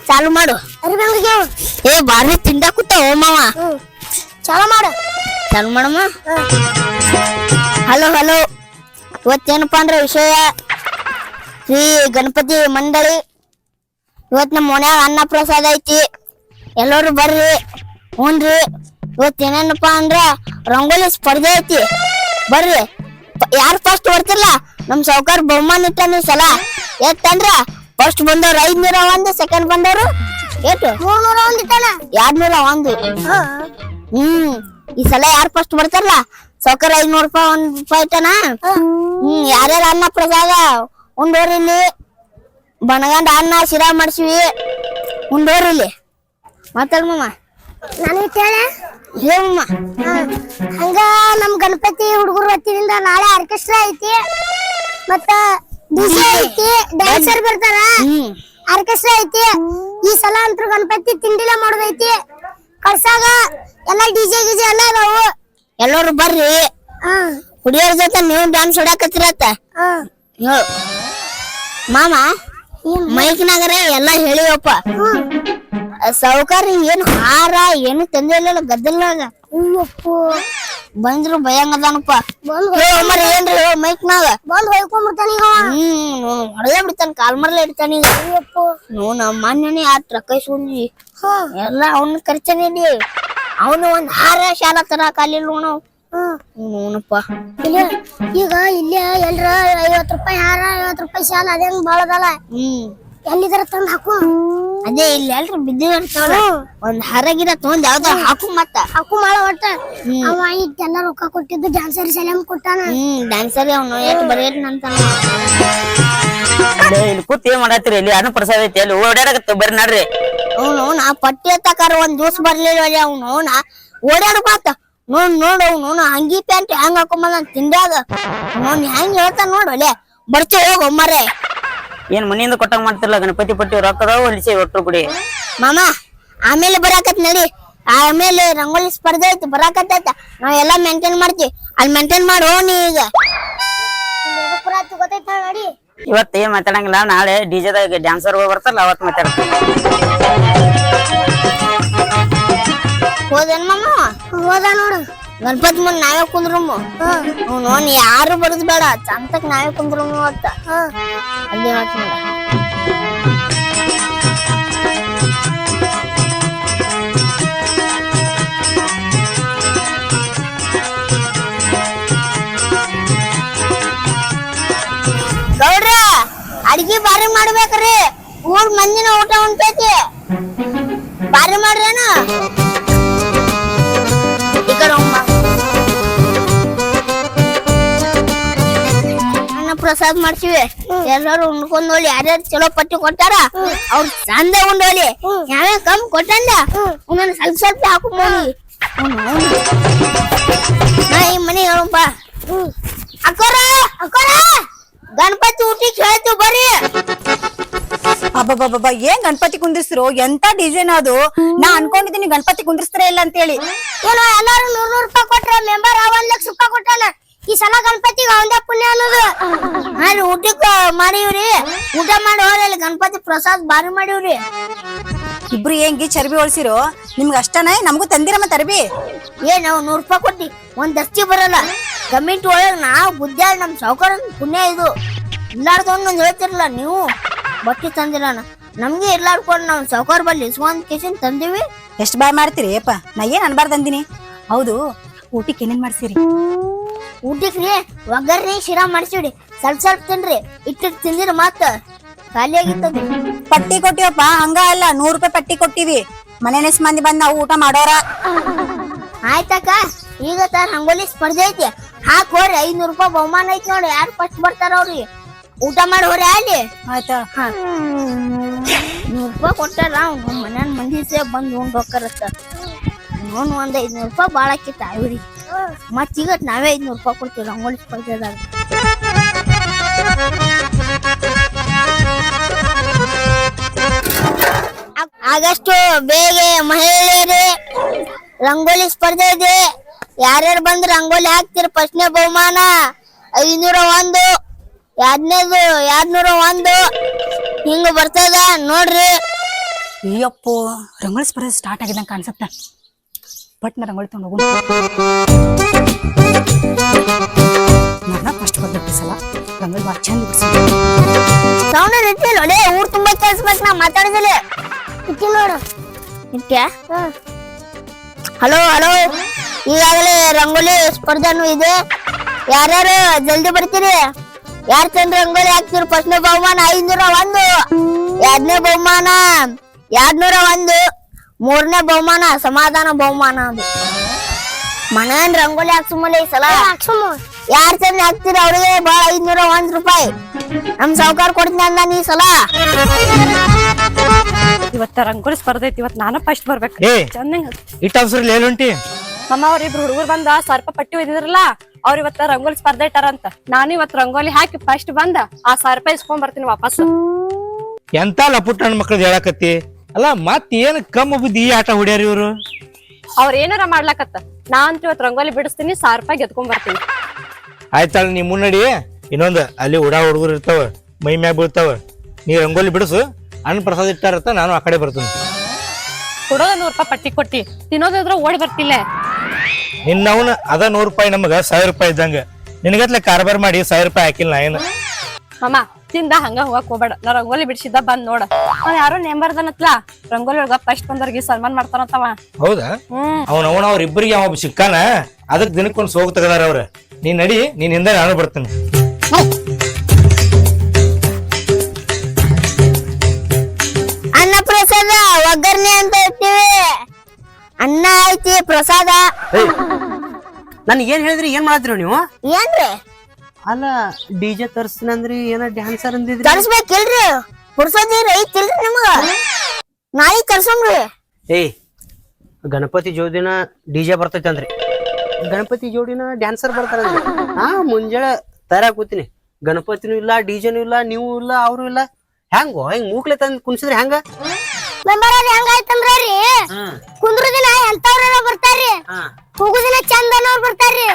ಚಾಲು ಮಾಡು. ಏ ಬಾರಿ ತಿಂಡಾಕುತ್ತ ಓ ಮಾವ. ಚಾಲು ಮಾಡಮ್ಮ. ಹಲೋ ಹಲೋ, ಇವತ್ತೇನಪ್ಪಾ ಅಂದ್ರೆ ವಿಷಯ ಶ್ರೀ ಗಣಪತಿ ಮಂಡಳಿ. ಇವತ್ ನಮ್ಮ ಮನ್ಯಾಗ ಅನ್ನ ಪ್ರಸಾದ ಐತಿ, ಎಲ್ಲರೂ ಬರ್ರಿ. ಹ್ಞೂನ್ರಿ, ಇವತ್ತೇನೇನಪ್ಪಾ ಅಂದ್ರ ರಂಗೋಲಿ ಸ್ಪರ್ಧೆ ಐತಿ, ಬರ್ರಿ. ಯಾರು ಫಸ್ಟ್ ಬರ್ತಿರ್ಲ ನಮ್ ಸಾವ್ಕಾರ ಬಹುಮಾನ ಇಟ್ಟಾನ ಈ ಸಲ. ಎತ್ತಂದ್ರ ಫಸ್ಟ್ ಬಂದವ್ರು 501, ಸೆಕೆಂಡ್ ಬಂದವ್ರು ಎಷ್ಟು 301 ಇಟ್ಟಾನ, 201. ಈ ಸಲ ಯಾರು ಫಸ್ಟ್ ಬರ್ತಾರಲ್ಲ ಸಾವ್ಕಾರ 500 ರೂಪಾಯಿ, 1 ರೂಪಾಯಿ ಇಟ್ಟಾನ. ಯಾರ್ಯಾರ ಅನ್ನ ಪ್ರಸಾದ ಉಂಡೋರಿ ಇಲ್ಲಿ, ಬಣಗಂಡ ಅನ್ನ ಶಿರಾ ಮಾಡ್ಸಿವಿ, ಉಂಡೋರಿ ಇಲ್ಲಿ. ಮಾತಾಡಮ್ಮ. ನಾನು ಹೇಳಮ್ಮ. ಹಂಗ ನಮ್ ಗಣಪತಿ ಹುಡುಗರು ವತಿಯಿಂದ ನಾಳೆ ಆರ್ಕೆಸ್ಟ್ರಾ ಐತಿ, ಮತ್ತ ಡಿಜೆ ಐತಿ, ಡ್ಯಾನ್ಸರ್ ಬರ್ತಾರ, ಆರ್ಕೆಸ್ಟ್ರಾ ಐತಿ. ಈ ಸಲ ಅಂತೂ ಗಣಪತಿ ತಿಂಡಿಲ ಮಾಡೋದೈತಿ. ಕಳ್ಸಾಗ ಎಲ್ಲ ಡಿಜೆ ಗಿಜೆ ಎಲ್ಲ ಅದಾವು, ಎಲ್ಲರೂ ಬರ್ರಿ. ಹುಡುಗಿಯರ ಜೊತೆ ನೀವು ಡ್ಯಾನ್ಸ್ ಹೊಡ್ಯಾಕತ್ತಿರತ್ತ. ಮಾಮ ಮೈಕ್ನಾಗರೆ ಎಲ್ಲ ಹೇಳಿವಪ್ಪ. ಸಾವುಕಾರ ಏನ್ ಹಾರ ಏನು ತಂದಿಲ್ಲ ಗದ್ದಲ್ನಾಗ. ಬಂದ್ರು ಭಯಂಗದಾನಪ್ಪ. ಏನ್ರಿ ಮೈಕ್ನಾಗ ಬಂದ್ ಹೊಯ್ಕೊಂಡ್ಬಿಡ್ತಾನ ಈಗ. ಹೊಡೆದೇ ಬಿಡ್ತಾನ, ಕಾಲ್ ಮರ್ಲೆ ಇಡ್ತಾನ ಈಗ. ನಮ್ಮ ಮಾನ್ಯನೇ ಆ ಟ್ರಕ್ಕೈಸ್ಕೊಂಡಿ ಎಲ್ಲ ಅವನ ಖರ್ಚನೇಲಿ. ಅವನು ಒಂದ್ ಹಾರ ಶಾಲಾ ತರ ಕಾಲಿಲ್ಲ ನಾವು. ಈಗ ಇಲ್ಲೇ ಎಲ್ರ 50 ರೂಪಾಯಿ ಹಾರ, 50 ರೂಪಾಯಿ ಶಾಲ ಅದೇಂಗ್ ಬಾಳದಲ್ಲ. ಎಲ್ಲಿದಾರ ತಂದ್ ಹಾಕು. ಅದೇ ಇಲ್ಲಿ ಎಲ್ರು ಬಿದ್ದಿ ಇರ್ತಾವಲ್ಲ, ಒಂದ್ ಹರಗಿರ ತಗೊಂಡ್ ಯಾವ್ದ ಹಾಕು. ಮತ್ತ ಹಾಕು ಮಾಡ ಒಟ್ಟ. ಅವ ಇಟ್ಟೆಲ್ಲ ರೊಕ್ಕ ಕೊಟ್ಟಿದ್ದು ಡ್ಯಾನ್ಸರ್ ಸೆಲೆಮ್ ಕೊಟ್ಟಾನ. ಡ್ಯಾನ್ಸರ್ ಅವನು ಎಷ್ಟು ಬರೀ ಅಂತ ಇಲ್ಲಿ ಕೂತ್ ಏನ್ ಮಾಡತ್ತೀರಿ? ಇಲ್ಲಿ ಅನ್ನ ಪ್ರಸಾದ ಐತಿ, ಅಲ್ಲಿ ಓಡಾಡಕತ್ತ ಬರ್ರಿ ನಡ್ರಿ. ಅವನು ಪಟ್ಟಿ ಎತ್ತಕಾರ ಒಂದ್ ದಿವ್ಸ ಬರ್ಲಿಲ್ಲ ಅವ್ನು ಓಡಾಡ ಬಾತ. ನೋಡ್ ಅವ್ನು ಅಂಗಿ ಪ್ಯಾಂಟ್ ಹೆಂಗ್ ಹಾಕೊಂಬಂದ ತಿಂಡ್ಯಾಗ. ಹೆಂಗ್ ಹೇಳ್ತಾನ ನೋಡಲೆ, ಬರ್ತಿ ಹೋಗ ಒಮ್ಮರೆ. ಏನ್ ಮನೆಯಿಂದ ಕೊಟ್ಟಂಗ ಮಾಡ್ತಿರ್ಲ ಗಣಪತಿ ಪಟ್ಟಿ ರೊಕ್ಕದಾವ ಹೊಲಿಸಿ ಒಟ್ರು ಬಿಡಿ. ಮಾಮ ಆಮೇಲೆ ಬರಾಕತ್ ನಡಿ. ಆಮೇಲೆ ರಂಗೋಲಿ ಸ್ಪರ್ಧೆ ಐತಿ, ಬರಾಕತ್ತ. ನಾವ್ ಎಲ್ಲಾ ಮೇಂಟೈನ್ ಮಾಡ್ತೀವಿ, ಅಲ್ಲಿ ಮೇಂಟೈನ್ ಮಾಡೋ ನೀ. ಈಗ ಗೊತ್ತೈತ ನೋಡಿ. ಇವತ್ ಏನ್ ಮಾತಾಡಂಗಿಲ್ಲ, ನಾಳೆ ಡಿಜೆದಾಗ ಡ್ಯಾನ್ಸರ್ ಬರ್ತಾರಲ್ಲ ಅವತ್ ಮಾತಾಡ್ತೀವಿ. ಹೋದೇನ್ ಮಾಮ? ಹೋದ ನೋಡು. ಗಣಪತಿ ಮುಂದ್ ನಾವೇ ಕುಂದ್ರಮ್ಮ. ನೋನ್ ಯಾರು ಬರುದ್ ಬೇಡ, ಚಂತಕ್ ನಾವೇ ಕುಂದ್ರಮ್ಮ ಅಂತ ಅದೇ ಹೇಳ್ತೀನಿ. ಗೌಡ್ರ ಅಡ್ಗಿ ಬಾರಿ ಮಾಡ್ಬೇಕ್ರಿ, ಊರ್ ಮಂದಿನ ಊಟ ಉಂಟೈತಿ, ಬಾರಿ ಮಾಡ್ರೇನ. ಅನ್ನ ಪ್ರಸಾದ್ ಮಾಡ್ತೀವಿ, ಎಲ್ಲಾರು ಉಣ್ಕೊಂಡ್ ಹೋಲಿ. ಯಾರ್ಯಾರು ಚಲೋ ಪಟ್ಟಿ ಕೊಟ್ಟಾರ ಅವ್ರ ಚಂದ ಉಂಡೋಲಿ. ಯಾವ್ಯಾವ ಕಮ್ಮಿ ಕೊಟ್ಟಂದ ಒಂದೊಂದ್ ಸ್ವಲ್ಪ ಸ್ವಲ್ಪ ಹಾಕೊಂಬೋಲಿ. ನಾ ಈ ಮನೆ ಹೇಳಪ್ಪ. ಅಕ್ಕೋರ ಗಣಪತಿ ಊಟಿಗೆ ಹೇಳ್ತೀವಿ ಬರ್ರಿ. ಅಬ್ಬಬ್ಬಬ್ಬ, ಏನ್ ಗಣಪತಿ ಕುಂದಿಸ್ರು? ಎಂತ ಡಿಸೈನ್ ಅದು. ನಾ ಅನ್ಕೊಂಡಿದೀನಿ ಗಣಪತಿ ಕುಂದಿಸ್ತಾರ ಇಲ್ಲ ಅಂತ ಹೇಳಿ. ಏನೋ ಎಲ್ಲಾರು 100 ರೂಪಾಯಿ ಕೊಟ್ರೆ ಮೆಂಬರ್ 1 ಲಕ್ಷ ರೂಪಾಯಿ ಕೊಟ್ಟಾನ. ಈ ಸಲ ಗಣಪತಿಗೆ ಅವಂದ ಪುಣ್ಯ ಅನ್ನೋದು. ಅಲ್ಲಿ ಊಟಕ್ಕ ಮಾಡಿವ್ರಿ, ಊಟ ಮಾಡಿ ಹೋದಲ್ಲಿ ಗಣಪತಿ ಪ್ರಸಾದ್ ಬಾರಿ ಮಾಡಿವ್ರಿ. ಇಬ್ರು ಹೆಂಗಿ ಚರ್ಬಿ ಹೊಳ್ಸಿರೋ? ನಿಮ್ಗ ಅಷ್ಟನೇ? ನಮಗೂ ತಂದಿರಮ್ಮ ತರ್ಬಿ. ನಾವು 100 ರೂಪಾಯಿ ಕೊಟ್ಟಿ ಒಂದ್ ದಸ್ತಿ ಬರಲ್ಲ. ಕಮಿಟಿ ಒಳಗ್ ನಾವು ಬುದ್ಧಿ ನಮ್ ಸಾವುಕಾರ ಪುಣ್ಯ ಇದು. ಇಲ್ಲಾರ್ದೊಂದ್ ಹೇಳ್ತಿರಲ್ಲ ನೀವು ಬಟ್ಟಿ ತಂದಿರೋಣ, ನಮ್ಗೆ ಇರ್ಲಾರ್ಕೊಂಡು ನಾವ್ ಸಾವುಕಾರ ಬಲ್ಲಿ ಇಸ್ಕೊಂಡ್ ಕೇಸಿನ್ ತಂದಿವಿ. ಎಷ್ಟ್ ಬಾಯ್ ಮಾಡ್ತೀರಿ ಅಪ್ಪ? ನಾ ಏನ್ ಅನ್ಬಾರ್ದು ಅಂದಿನಿ. ಹೌದು, ಊಟಕ್ಕೆ ಏನೇನ್ ಮಾಡ್ಸಿರಿ? ಊಟಕ್ರಿ ಒಗ್ಗರ್ನಿ ಶಿರಾ ಮಾಡ್ಸಿವ್ರಿ. ಸ್ವಲ್ಪ ಸ್ವಲ್ಪ ತಿನ್ರಿ, ಇಟ್ಟು ತಿಂದಿರ ಮತ್ತ ಖಾಲಿ ಆಗಿತ್ತದ. ಪಟ್ಟಿ ಕೊಟ್ಟಿವಪ್ಪ, ಹಂಗ ಅಲ್ಲ 100 ರೂಪಾಯಿ ಪಟ್ಟಿ ಕೊಟ್ಟಿವಿ. ಮನೆನೆಸ್ ಮಂದಿ ಬಂದ್ ನಾವು ಊಟ ಮಾಡೋರ. ಆಯ್ತಕ್ಕ, ಈಗ ರಂಗೋಲಿ ಸ್ಪರ್ಧೆ ಐತಿ, ಹಾಕೋರಿ. 500 ರೂಪಾಯಿ ಬಹುಮಾನ ಐತಿ ನೋಡಿ, ಯಾರು ಫಸ್ಟ್ ಬರ್ತಾರ ಅವ್ರಿಗೆ ಊಟ ಮಾಡಿ ಹೋರಿ. ಅಲ್ಲಿ ಆಯ್ತಾ? 100 ರೂಪಾಯಿ ಕೊಟ್ಟಾರ, ಮನ್ಯಾನ ಮಂದಿ ಬಂದ್ ಉಂಡ್ ಹೋಗ್ತಾರತ್ತ. ನೋನ್ ಒಂದ್ 500 ರೂಪಾಯಿ ಬಾಳ ಆಕಿತ್ತ ಅವ್ರಿಗೆ. ಮತ್ ಈಗ ನಾವೇ 500 ರೂಪಾಯಿ ಕೊಡ್ತೀವಿ ರಂಗೋಲಿ ಸ್ಪರ್ಧೆದಾಗ. ಆಗಷ್ಟು ಬೇಗ ಮಹಿಳೆಯರೇ ರಂಗೋಲಿ ಸ್ಪರ್ಧೆ ಇದೆ. ಯಾರ್ಯಾರು ಬಂದ್ ರಂಗೋಲಿ ಹಾಕ್ತಿರ ಫಸ್ಟ್ನೇ ಬಹುಮಾನ 501, ಎರಡನೇದು 201 ಹಿಂಗ ಬರ್ತದ ನೋಡ್ರಿ. ಅಯ್ಯಪ್ಪೋ ರಂಗೋಲಿ ಸ್ಪರ್ಧೆ ಸ್ಟಾರ್ಟ್ ಆಗಿದಂಗ ಕಾಣಿಸುತ್ತ. ಬಟ್ ನಾ ರಂಗೋಲಿ ತಗೊಂಡು ಹೋಗು. ನನ್ನ ಫಸ್ಟ್ ಬರ್ಬೇಕಿಸಲ್ಲ ರಂಗೋಲಿ ಭಾಳ ಚಂದ ಬಿಡಿಸಿದೆ. ಸೌಂಡ್ ಇಟ್ಟಿಲ್ಲ ಒಳ್ಳೆ ಊರ್ ತುಂಬಾ ಕೇಳಿಸ್ಬೇಕು. ನಾ ಮಾತಾಡಿದಿಲ್ಲ ಇಟ್ಟಿ ನೋಡು. ಇಟ್ಟ್ಯಾ? ಹಲೋ ಹಲೋ, ಈಗಾಗಲೇ ರಂಗೋಲಿ ಸ್ಪರ್ಧಾನು ಇದೆ. ಯಾರ್ಯಾರು ಜಲ್ದಿ ಬರ್ತೀರಿ? ಯಾರ್ ಚಂದ ರಂಗೋಲಿ ಹಾಕ್ತಿರಿ? ಫಸ್ಟ್ನೇ ಬಹುಮಾನ 501, ಎರಡನೇ ಬಹುಮಾನ 201, ಮೂರನೇ ಬಹುಮಾನ ಸಮಾಧಾನ ಬಹುಮಾನ. ಅದು ಮನೇನ್ ರಂಗೋಲಿ ಹಾಕ್ಸುಮಲ್ಲ ಈ ಸಲ. ಯಾರ್ ಚಂದ ಹಾಕ್ತಿರಿ ಅವ್ರಿಗೆ ಬಹಳ 501 ರೂಪಾಯಿ ನಮ್ ಸಾವುಕಾರ ಕೊಡ್ತೀನಿ ಅಂದ ಈ ಸಲ. ಇವತ್ತ ರಂಗೋಲಿ ಸ್ಪರ್ಧೆ ಐತಿ. ಇವತ್ ನಾನು ಫಸ್ಟ್ ಬರ್ಬೇಕು. ಚಂದಂಗ ಇಟ್ಟ ಅವಸರ ಏನುಂಟಿ ಮಮ್ಮ ಅವ್ರಿಬ್ರು ಹುಡುಗರು ಬಂದ ಸ್ವಲ್ಪ ಪಟ್ಟಿ ಒಯ್ದಿದ್ರಲ್ಲ, ಅವ್ರ ಇವತ್ತ ರಂಗೋಲಿ ಸ್ಪರ್ಧೆ ಇಟ್ಟಾರಂತ. ನಾನು ಇವತ್ ರಂಗೋಲಿ ಹಾಕಿ ಫಸ್ಟ್ ಬಂದ ಆ 1000 ರೂಪಾಯಿ ಇಸ್ಕೊಂಡ್ ಬರ್ತೀನಿ ವಾಪಸ್. ಎಂತ ಲಪುಟ್ ನನ್ನ ಮಕ್ಳದ್ ಹೇಳಕತ್ತಿ ಅಲ್ಲ. ಮತ್ ಏನ್ ಕಮ್ಮ ಬುದ್ಧಿ ಈ ಆಟ ಹೊಡ್ಯಾರ ಇವ್ರು. ಅವ್ರ ಏನಾರ ಮಾಡ್ಲಕತ್ತ, ನಾ ಅಂತ ಇವತ್ ರಂಗೋಲಿ ಬಿಡಿಸ್ತೀನಿ, 1000 ರೂಪಾಯಿ ಗೆದ್ಕೊಂಡ್ ಬರ್ತೀನಿ. ಆಯ್ತಾಳ, ನೀ ಮುನ್ನಡಿ. ಇನ್ನೊಂದ್ ಅಲ್ಲಿ ಉಡಾ ಹುಡುಗರು ಇರ್ತಾವ, ಮೈ ಮ್ಯಾಗ ಬೀಳ್ತಾವ. ನೀ ರಂಗೋಲಿ ಬಿಡಿಸು. ಅನ್ನ ಪ್ರಸಾದ ಇಟ್ಟಾರತ್ತ, ನಾನು ಆ ಕಡೆ ಬರ್ತೀನಿ. ಕೊಡೋದ 100 ರೂಪಾಯಿ ಪಟ್ಟಿ ಕೊಟ್ಟಿ, ತಿನ್ನೋದ್ರ ಓಡಿ ಬರ್ತಿಲ್ಲ. ನಿನ್ನವನ ಅದ 100 ರೂಪಾಯಿ ನಮಗ 1000 ರೂಪಾಯಿ ಇದ್ದಂಗ. ನಿನಗತ್ಲೆ ಕಾರ್ಬಾರ್ ಮಾಡಿ 1000 ರೂಪಾಯಿ ಹಾಕಿಲ್ಲ ನಾ ಏನು. ಮಮ್ಮ ತಿಂದ ಹಂಗ ಹೋಗಕ್ ಹೋಗ್ಬೇಡ. ನಾ ರಂಗೋಲಿ ಬಿಡಿಸಿದ್ದ ಬಂದ್ ನೋಡ. ಅವ್ನ ಯಾರೋ ನೆಂಬರ್ದನತ್ಲ ರಂಗೋಲಿ ಒಳಗ ಫಸ್ಟ್ ಬಂದವ್ರಿಗೆ ಸನ್ಮಾನ ಮಾಡ್ತಾರಂತವ. ಹೌದಾ? ಅವನವನ ಅವ್ರಿಬ್ಬರಿಗೆ ಅವ ಸಿಕ್ಕಾನ. ಅದಕ್ ದಿನಕ್ಕೊಂದ್ ಸೋಗ್ ತಗದಾರ ಅವ್ರ. ನೀನ್ ನಡಿ, ನೀನ್ ಹಿಂದೆ ನಾನು ಬರ್ತೀನಿ. ಅನ್ನ ಪ್ರಸಾದ ಒಗ್ಗರಣೆ ಅಂತ ಇರ್ತೀವಿ. ಅನ್ನ ಐತಿ, ಪ್ರಸಾದ. ನನ್ಗೆ ಏನ್ ಹೇಳಿದ್ರಿ? ಏನ್ ಮಾಡಿದ್ರಿ ನೀವು? ಏನ್ರಿ ಅಲ್ಲ ಡಿಜೆ ತರ್ಸ್ತೀನಂದ್ರಿ, ಏನೋ ಡ್ಯಾನ್ಸರ್ ಅಂದಿದ್ರಿ. ತರ್ಸ್ಬೇಕಿಲ್ರಿ? ಪುರ್ಸೋದಿರಿ ಐತಿಲ್ರಿ ನಿಮಗ? ನಾಯಿ ತರ್ಸಮ್ರಿ. ಏಯ್, ಗಣಪತಿ ಜೋಡಿನ ಡಿಜೆ ಬರ್ತೈತಿ ಅಂದ್ರಿ, ಗಣಪತಿ ಜೋಡಿನ ಡ್ಯಾನ್ಸರ್ ಬರ್ತಾರಂದ್ರಿ. ಮುಂಜಾನೆ ತಯಾರ ಕೂತೀನಿ, ಗಣಪತಿನೂ ಇಲ್ಲ, ಡಿಜೆನೂ ಇಲ್ಲ, ನೀವು ಇಲ್ಲ, ಅವರು ಇಲ್ಲ. ಹೆಂಗೋ ಹಿಂಗ್ ಮೂಕ್ಲೆ ತಂದ್ ಕುಣಿಸಿದ್ರಿ ಹೆಂಗ? ಮೆಂಬರ್ ಹೆಂಗಾಯ್ತಂದ್ರ ರೀ, ಕುಂದ್ರ ದಿನ ಎಂತವ್ರ ಬರ್ತಾರ್ರಿ, ಹೋಗು ದಿನ ಚಂದನವ್ರ ಬರ್ತಾರ್ರಿ.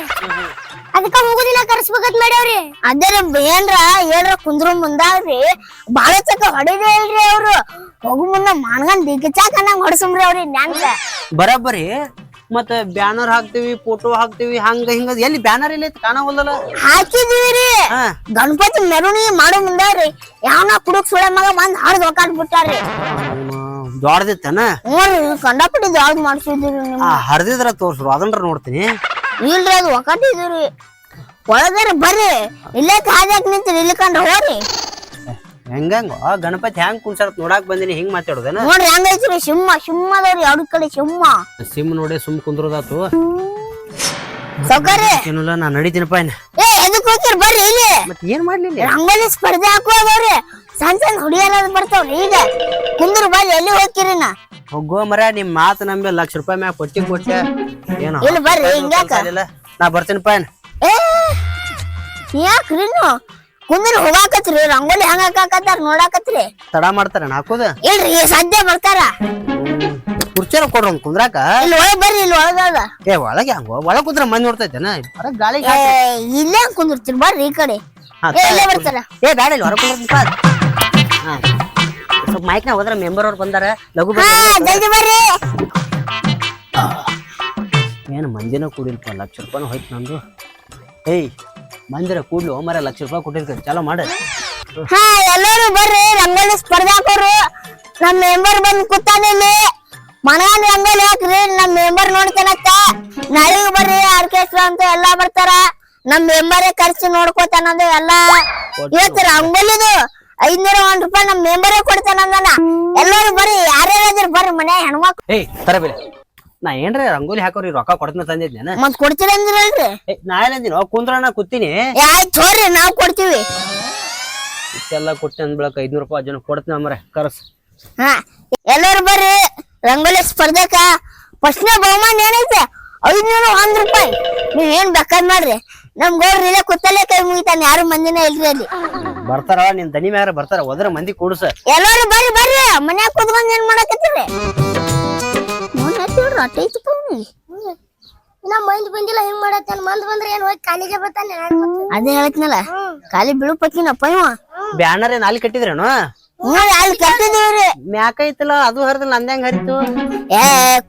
ಅದಕ್ಕ ಹೋಗು ದಿನ ಕರ್ಸ್ಬೇಕಂತ ಮಾಡ್ಯಾವ್ರಿ. ಅದೇ ಏನ್ರ ಹೇಳ್ರ ಕುಂದ್ರು ಮುಂದಾವ್ರಿ. ಬಾಳ ಚಕ್ಕ ಹೊಡಿದೇ ಇಲ್ರಿ ಅವ್ರು. ಹೋಗು ಮುಂದ ಮಾನ್ಗನ್ ದಿಗ್ಚಾಕ ನಂಗ್ ಹೊಡ್ಸಮ್ರಿ ಅವ್ರಿ ಡ್ಯಾನ್ಸ್. ಬರಬ್ಬರಿ. ಮತ್ತ ಬ್ಯಾನರ್ ಹಾಕ್ತಿವಿ, ಫೋಟೋ ಹಾಕ್ತಿವಿ, ಹಂಗ ಹಿಂಗ. ಎಲ್ಲಿ ಬ್ಯಾನರ್ ಇಲ್ಲ ಕಾಣವಲ್ಲಲ್ಲ? ಹಾಕಿದೀವಿ. ಗಣಪತಿ ಮೆರವಣಿಗೆ ಮಾಡೋ ಮುಂದಾವ್ರಿ ಯಾವನ ಕುಡುಕ್ ಸುಳೆ ಮಗ ಬಂದ್ ಹಾಡ್ದ್ ಒಕ್ಕಾಟ್ ಬಿಟ್ಟಾರ್ರಿ. ದೊಡ್ಡದಿತ್ತನ? ಕಂಡಪಟ್ಟಿ ದೊಡ್ಡ ಮಾಡ್ಸಿದ್ರಿ. ಹರಿದಿದ್ರ ತೋರ್ಸ್ರು, ಅದನ್ರ ನೋಡ್ತೀನಿ. ಇಲ್ರಿ ಅದು ಒಕ್ಕಾಟಿದ್ರಿ. ಒಳಗಾರ ಬರ್ರಿ, ಇಲ್ಲೇ ಕಾದ್ಯಾಕ್ ನಿಂತ್ರಿ, ಇಲ್ಲಿ ಕಂಡ್ರ ಹೋರಿ. ಹೆಂಗಂಗ ಗಣಪತಿ ಹೆಂಗ್ ಕುಣ್ಸಾರತ್ ನೋಡಾಕ್ ಬಂದಿನಿ. ಹಿಂಗ್ ಮಾತಾಡೋದೇನ? ನೋಡ್ರಿ ಹೆಂಗೈತ್ರಿ ಸಿಂಹದವ್ರಿ ಎರಡು ಕಡೆ ಸಿಂಹ. ಸಿಮ್ ನೋಡಿ ಸುಮ್ ಕುಂದ್ರೋದಾತು. ಸೌಕರ್ಯ ಏನಿಲ್ಲ, ನಾ ನಡಿತೀನಪ್ಪ. ಏ ಎದಕ್ ಹೋಗ್ತೀರಿ? ಬರ್ರಿ ಇಲ್ಲಿ. ಮತ್ ಏನ್ ಮಾಡ್ಲಿಲ್ಲ? ರಂಗೋಲಿ ಸ್ಪರ್ಧೆ ಹಾಕುವವ್ರಿ. ಸಣ್ಣ ಸಣ್ಣ ಹುಡುಗಿಯರ್ ಬರ್ತಾವ್ರಿ. ಈಗ ಕುಂದ್ರ ಬರ್ರಿ, ಎಲ್ಲಿ ಹೋಗ್ತೀರಿ? ನಾ ಹೋಗೋ ಮರ, ನಿಮ್ ಮಾತು ನಮ್ಗೆ ₹1,00,000 ಮ್ಯಾಗ ಪಟ್ಟಿ ಕೊಟ್ಟೆ. ಏನೋ ಇಲ್ಲಿ ಬರ್ರಿ, ಹಿಂಗ್ಯಾಕ? ನಾ ಬರ್ತೀನಪ್ಪ. ಏ ಯಾಕ್ರಿ ನೀವು ಕುಂದ್ರ ಹೋಗಾಕತ್ರಿ? ರಂಗೋಲಿ ಹೆಂಗ ಹಾಕಾಕತ್ತಾರ ನೋಡಾಕತ್ರಿ? ತಡ ಮಾಡ್ತಾರ ಹಾಕೋದ? ಇಲ್ರಿ ಸದ್ಯ ಬರ್ತಾರ. ಕುರ್ಚಾರ ಕೊಡ್ರ ಒಂದ್ ಕುಂದ್ರಾಕ. ಇಲ್ಲಿ ಒಳಗ್ ಬರ್ರಿ, ಇಲ್ಲಿ ಒಳಗದ. ಏ ಒಳಗೆ ಹಂಗ ಒಳಗ್ ಕುಂದ್ರ ಮಂದಿ ನೋಡ್ತೈತೆನ? ಹೊರಗ್ ಗಾಳಿ ಇಲ್ಲೇ ಕುಂದಿರ್ತೀರಿ, ಬರ್ರಿ ಈ ಕಡೆ. ಇಲ್ಲೇ ಬರ್ತಾರ. ಏ ಗಾಡಿ ಹೊರ ಕುಂದ್ರ. ಸ್ವಲ್ಪ ಮೈಕ್ನ ಹೋದ್ರ ಮೆಂಬರ್ ಅವ್ರು ಬಂದಾರ, ಲಘು ಜಲ್ದಿ ಬರ್ರಿ. ಏನ್ ಮಂದಿನ ಕೂಡಿಲ್ಪ, ₹1,00,000 ಹೋಯ್ತು ನಂದು. ಏಯ್ ಮಂದಿರ ಕೂಡ್ಲು ಮರ ₹1,00,000 ಕೊಟ್ಟಿರ್ತಾರೆ. ಚಾಲೋ ಮಾಡ. ಹಾ ಎಲ್ಲರೂ ಬರ್ರಿ, ರಂಗೋಲಿ ಸ್ಪರ್ಧೆ ಹಾಕೋರು. ನಮ್ ಮೆಂಬರ್ ಬಂದ್ ಕೂತಾನಿಲ್ಲಿ. ಮನಾನ್ ರಂಗೋಲಿ ಹಾಕ್ರಿ, ನಮ್ ಮೆಂಬರ್ ನೋಡ್ತಾನತ್ತ. ನಾಳೆಗೂ ಬರ್ರಿ, ಆರ್ಕೆಸ್ಟ್ರಾ ಅಂತ ಎಲ್ಲಾ ಬರ್ತಾರ. ನಮ್ ಮೆಂಬರೇ ಖರ್ಚು ನೋಡ್ಕೋತಾನಂದ ಎಲ್ಲಾ. ಇವತ್ತು ರಂಗೋಲಿದು 501 ರೂಪಾಯಿ ನಮ್ ಮೆಂಬರೇ ಕೊಡ್ತಾನಂದನ. ಎಲ್ಲರೂ ಬರ್ರಿ, ಯಾರ್ಯಾರ ಬರ್ರಿ ಮನೆ ಹೆಣ್ಮಕ್ಳು. ಏಯ್ ತರಬೇಲೆ, ನಾ ಏನ್ರ ರಂಗೋಲಿ ಹಾಕೋರಿ ರೊಕ್ಕ ಕೊಡ್ತೀನಿ ತಂದಿದ್ನೇನ? ಮತ್ ಕೊಡ್ತೀರಿ ಅಂದ್ರಲ್ರಿ? ನಾಳೆ ಅಂದಿನ ಕುಂದ್ರಣ ಕೂತೀನಿ. ಆಯ್ತು ಹೋರಿ, ನಾವ್ ಕೊಡ್ತೀವಿ. ಇಷ್ಟೆಲ್ಲ ಕೊಟ್ಟೆ ಅಂದ್ಬಿಳಕ ₹500 ಜನ ಕೊಡ್ತೀನಿ ಅಮ್ಮರೆ ಕರ್ಸ್. ಹಾ ಎಲ್ಲರೂ ಬರ್ರಿ ರಂಗೋಲಿ ಸ್ಪರ್ಧೆಕ. ಫಸ್ಟ್ನೇ ಬಹುಮಾನ ಏನೈತೆ? 501 ರೂಪಾಯಿ. ನೀವ್ ಏನ್ ಬೇಕಾದ್ ಮಾಡ್ರಿ. ನಮ್ ಗೌಡ್ರ ಇಲ್ಲೇ ಕೂತಲ್ಲೇ ಕೈ ಮುಗಿತಾನೆ, ಯಾರು ಮಂದಿನ ಇಲ್ರಿ ಅಲ್ಲಿ. ಬರ್ತಾರ ನಿನ್ ದನಿ ಮ್ಯಾರ ಬರ್ತಾರ, ಹೋದ್ರ ಮಂದಿ ಕೂಡ್ಸ. ಎಲ್ಲರೂ ಬರ್ರಿ ಬರ್ರಿ, ಮನ್ಯಾಗ ಕೂತ್ಕೊಂಡ್ ಏನ್ ಮಾಡಕತ್ತೀರಿ? ಅಟ್ಟೈತಪ್ಪ ಇನ್ನ ಮಂದ್ ಬಂದಿಲ್ಲ ಹೆಂಗ್ ಮಾಡತ್ತೇನ್ ಮಂದ್ ಬಂದ್ರೆ ಏನ್ ಹೋಗಿ ಕಾಲಿಗೆ ಬರ್ತಾನೆ ಅದೇ ಹೇಳ್ತೀನಲ್ಲ ಖಾಲಿ ಬಿಳು ಪಕ್ಕಿನಪ್ಪ ಇವ ಬ್ಯಾನರ್ ಏನ್ ಅಲ್ಲಿ ಕಟ್ಟಿದ್ರೇನು ಅಲ್ಲಿ ಕಟ್ಟಿದೀವ್ರಿ ಮ್ಯಾಕ ಐತಲ್ಲ ಅದು ಹರಿದಿಲ್ಲ ನಂದ ಹೆಂಗ್ ಹರಿತು ಏ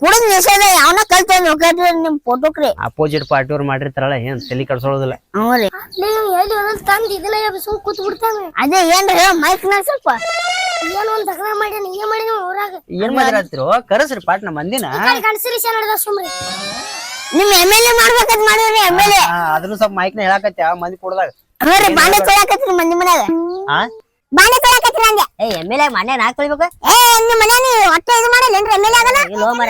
ಕುಡಿದ್ ನಿಷೇಧ ಯಾವನ ಕಲ್ತ ನೋಡ್ರಿ ನಿಮ್ ಫೋಟೋಕ್ರಿ ಅಪೋಸಿಟ್ ಪಾರ್ಟಿ ಅವ್ರು ಮಾಡಿರ್ತಾರಲ್ಲ ಏನ್ ತಲೆ ಕಡ್ಸೋದಿಲ್ಲ ಹ್ಞೂ ಎಲ್ಲಿ ಒಂದೊಂದ್ ತಂದ್ ಇದನ್ನ ಸುಮ್ ಕೂತ್ ಬಿಡ್ತಾನೆ ಅದೇ ಏನ್ರಿ ಮೈಕ್ ನ ಸ್ವಲ್ಪ ಏನ್ ಒಂದ್ ತಗಡ ಮಾಡ್ಯಾನ ಏನ್ ಮಾಡಿನ ಊರಾಗ ಏನ್ ಮಾತಾಡ್ತಿರೋ ಕರಸ್ರಿ ಪಾಟ್ನ ಮಂದಿನ ಗಣಸರಿ ನಡೆದ ಸುಮ್ರಿ ನಿಮ್ MLA ಮಾಡ್ಬೇಕಂತ ಮಾಡಿವ್ರಿ MLA ಅದನ್ನು ಸ್ವಲ್ಪ ಮೈಕ್ನ ಹೇಳಾಕತ್ಯ ಮಂದಿ ಕೊಡದಾಗ ಹ್ಞೂ ರೀ ಬಾಂಡೆ ತೊಳಕತ್ರಿ ಮಂದಿ ಮನ್ಯಾಗ ಆ ಬಾಂಡೆ ತೊಳಕತ್ರಿ ಅಂದೆ MLA ಮನೆ ನಾಕ್ ತೊಳಿಬೇಕು ಏ ನಿಮ್ ಮನ್ಯಾಗ ನೀ ಹೊಟ್ಟೆ ಇದು ಮಾಡಲ್ಲೇನ್ರಿ MLA ಆಗಲ್ಲ ಇಲ್ಲೋ ಮರ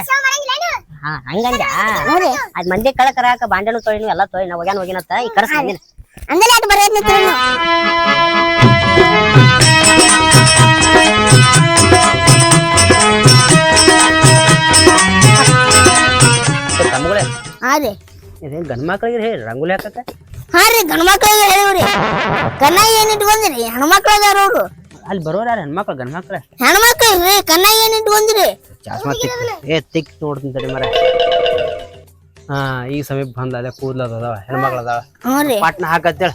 ಹಂಗಂದ ಅದ್ ಮಂದಿ ಕಳಕರಾಕ ಬಾಂಡೆನು ತೊಳಿ ಎಲ್ಲಾ ತೊಳಿ ನಾ ಹೋಗ್ಯಾನತ್ತ ಈ ಕರ್ಸ ಮಂದಿನ ಹಂಗಲ್ಲ ಅದು ಬರೋದ್ನ ತಿಳ್ನು ತಮ್ಮಗಳೇ ಹಾ ರೀ ಇದೇನ್ ಗಂಡ್ ಮಕ್ಳಿಗೆ ಹೇಳಿ ರಂಗೋಲಿ ಹಾಕಕ್ಕ ಹಾ ರೀ ಗಂಡ ಮಕ್ಳಿಗೆ ಹೇಳಿವ್ರಿ ಕನ್ನ ಏನ್ ಇಟ್ಕೊಂಡ್ರಿ ಹೆಣ್ಮಕ್ಳು ಅದಾರ ಅವ್ರು ಅಲ್ಲಿ ಬರೋರ ಯಾರು ಹೆಣ್ಮಕ್ಳು ಗಂಡ್ ಮಕ್ಳ ಹೆಣ್ಮಕ್ಳ್ರಿ ಕನ್ನ ಏನ್ ಇಟ್ಕೊಂಡ್ರಿ ಚಾಸ್ಮಾ ತಿಕ್ ನೋಡ್ತೀನಿ ತಡಿ ಮರ ಹಾ ಈಗ ಸಮೀಪ ಬಂದ ಅದೇ ಕೂದ್ಲ ಅದಾವ ಹೆಣ್ಮಕ್ಳು ಅದಾವ ಹ್ಞೂ ರೀ ಪಾಟ್ನ ಹಾಕತ್ತೇಳ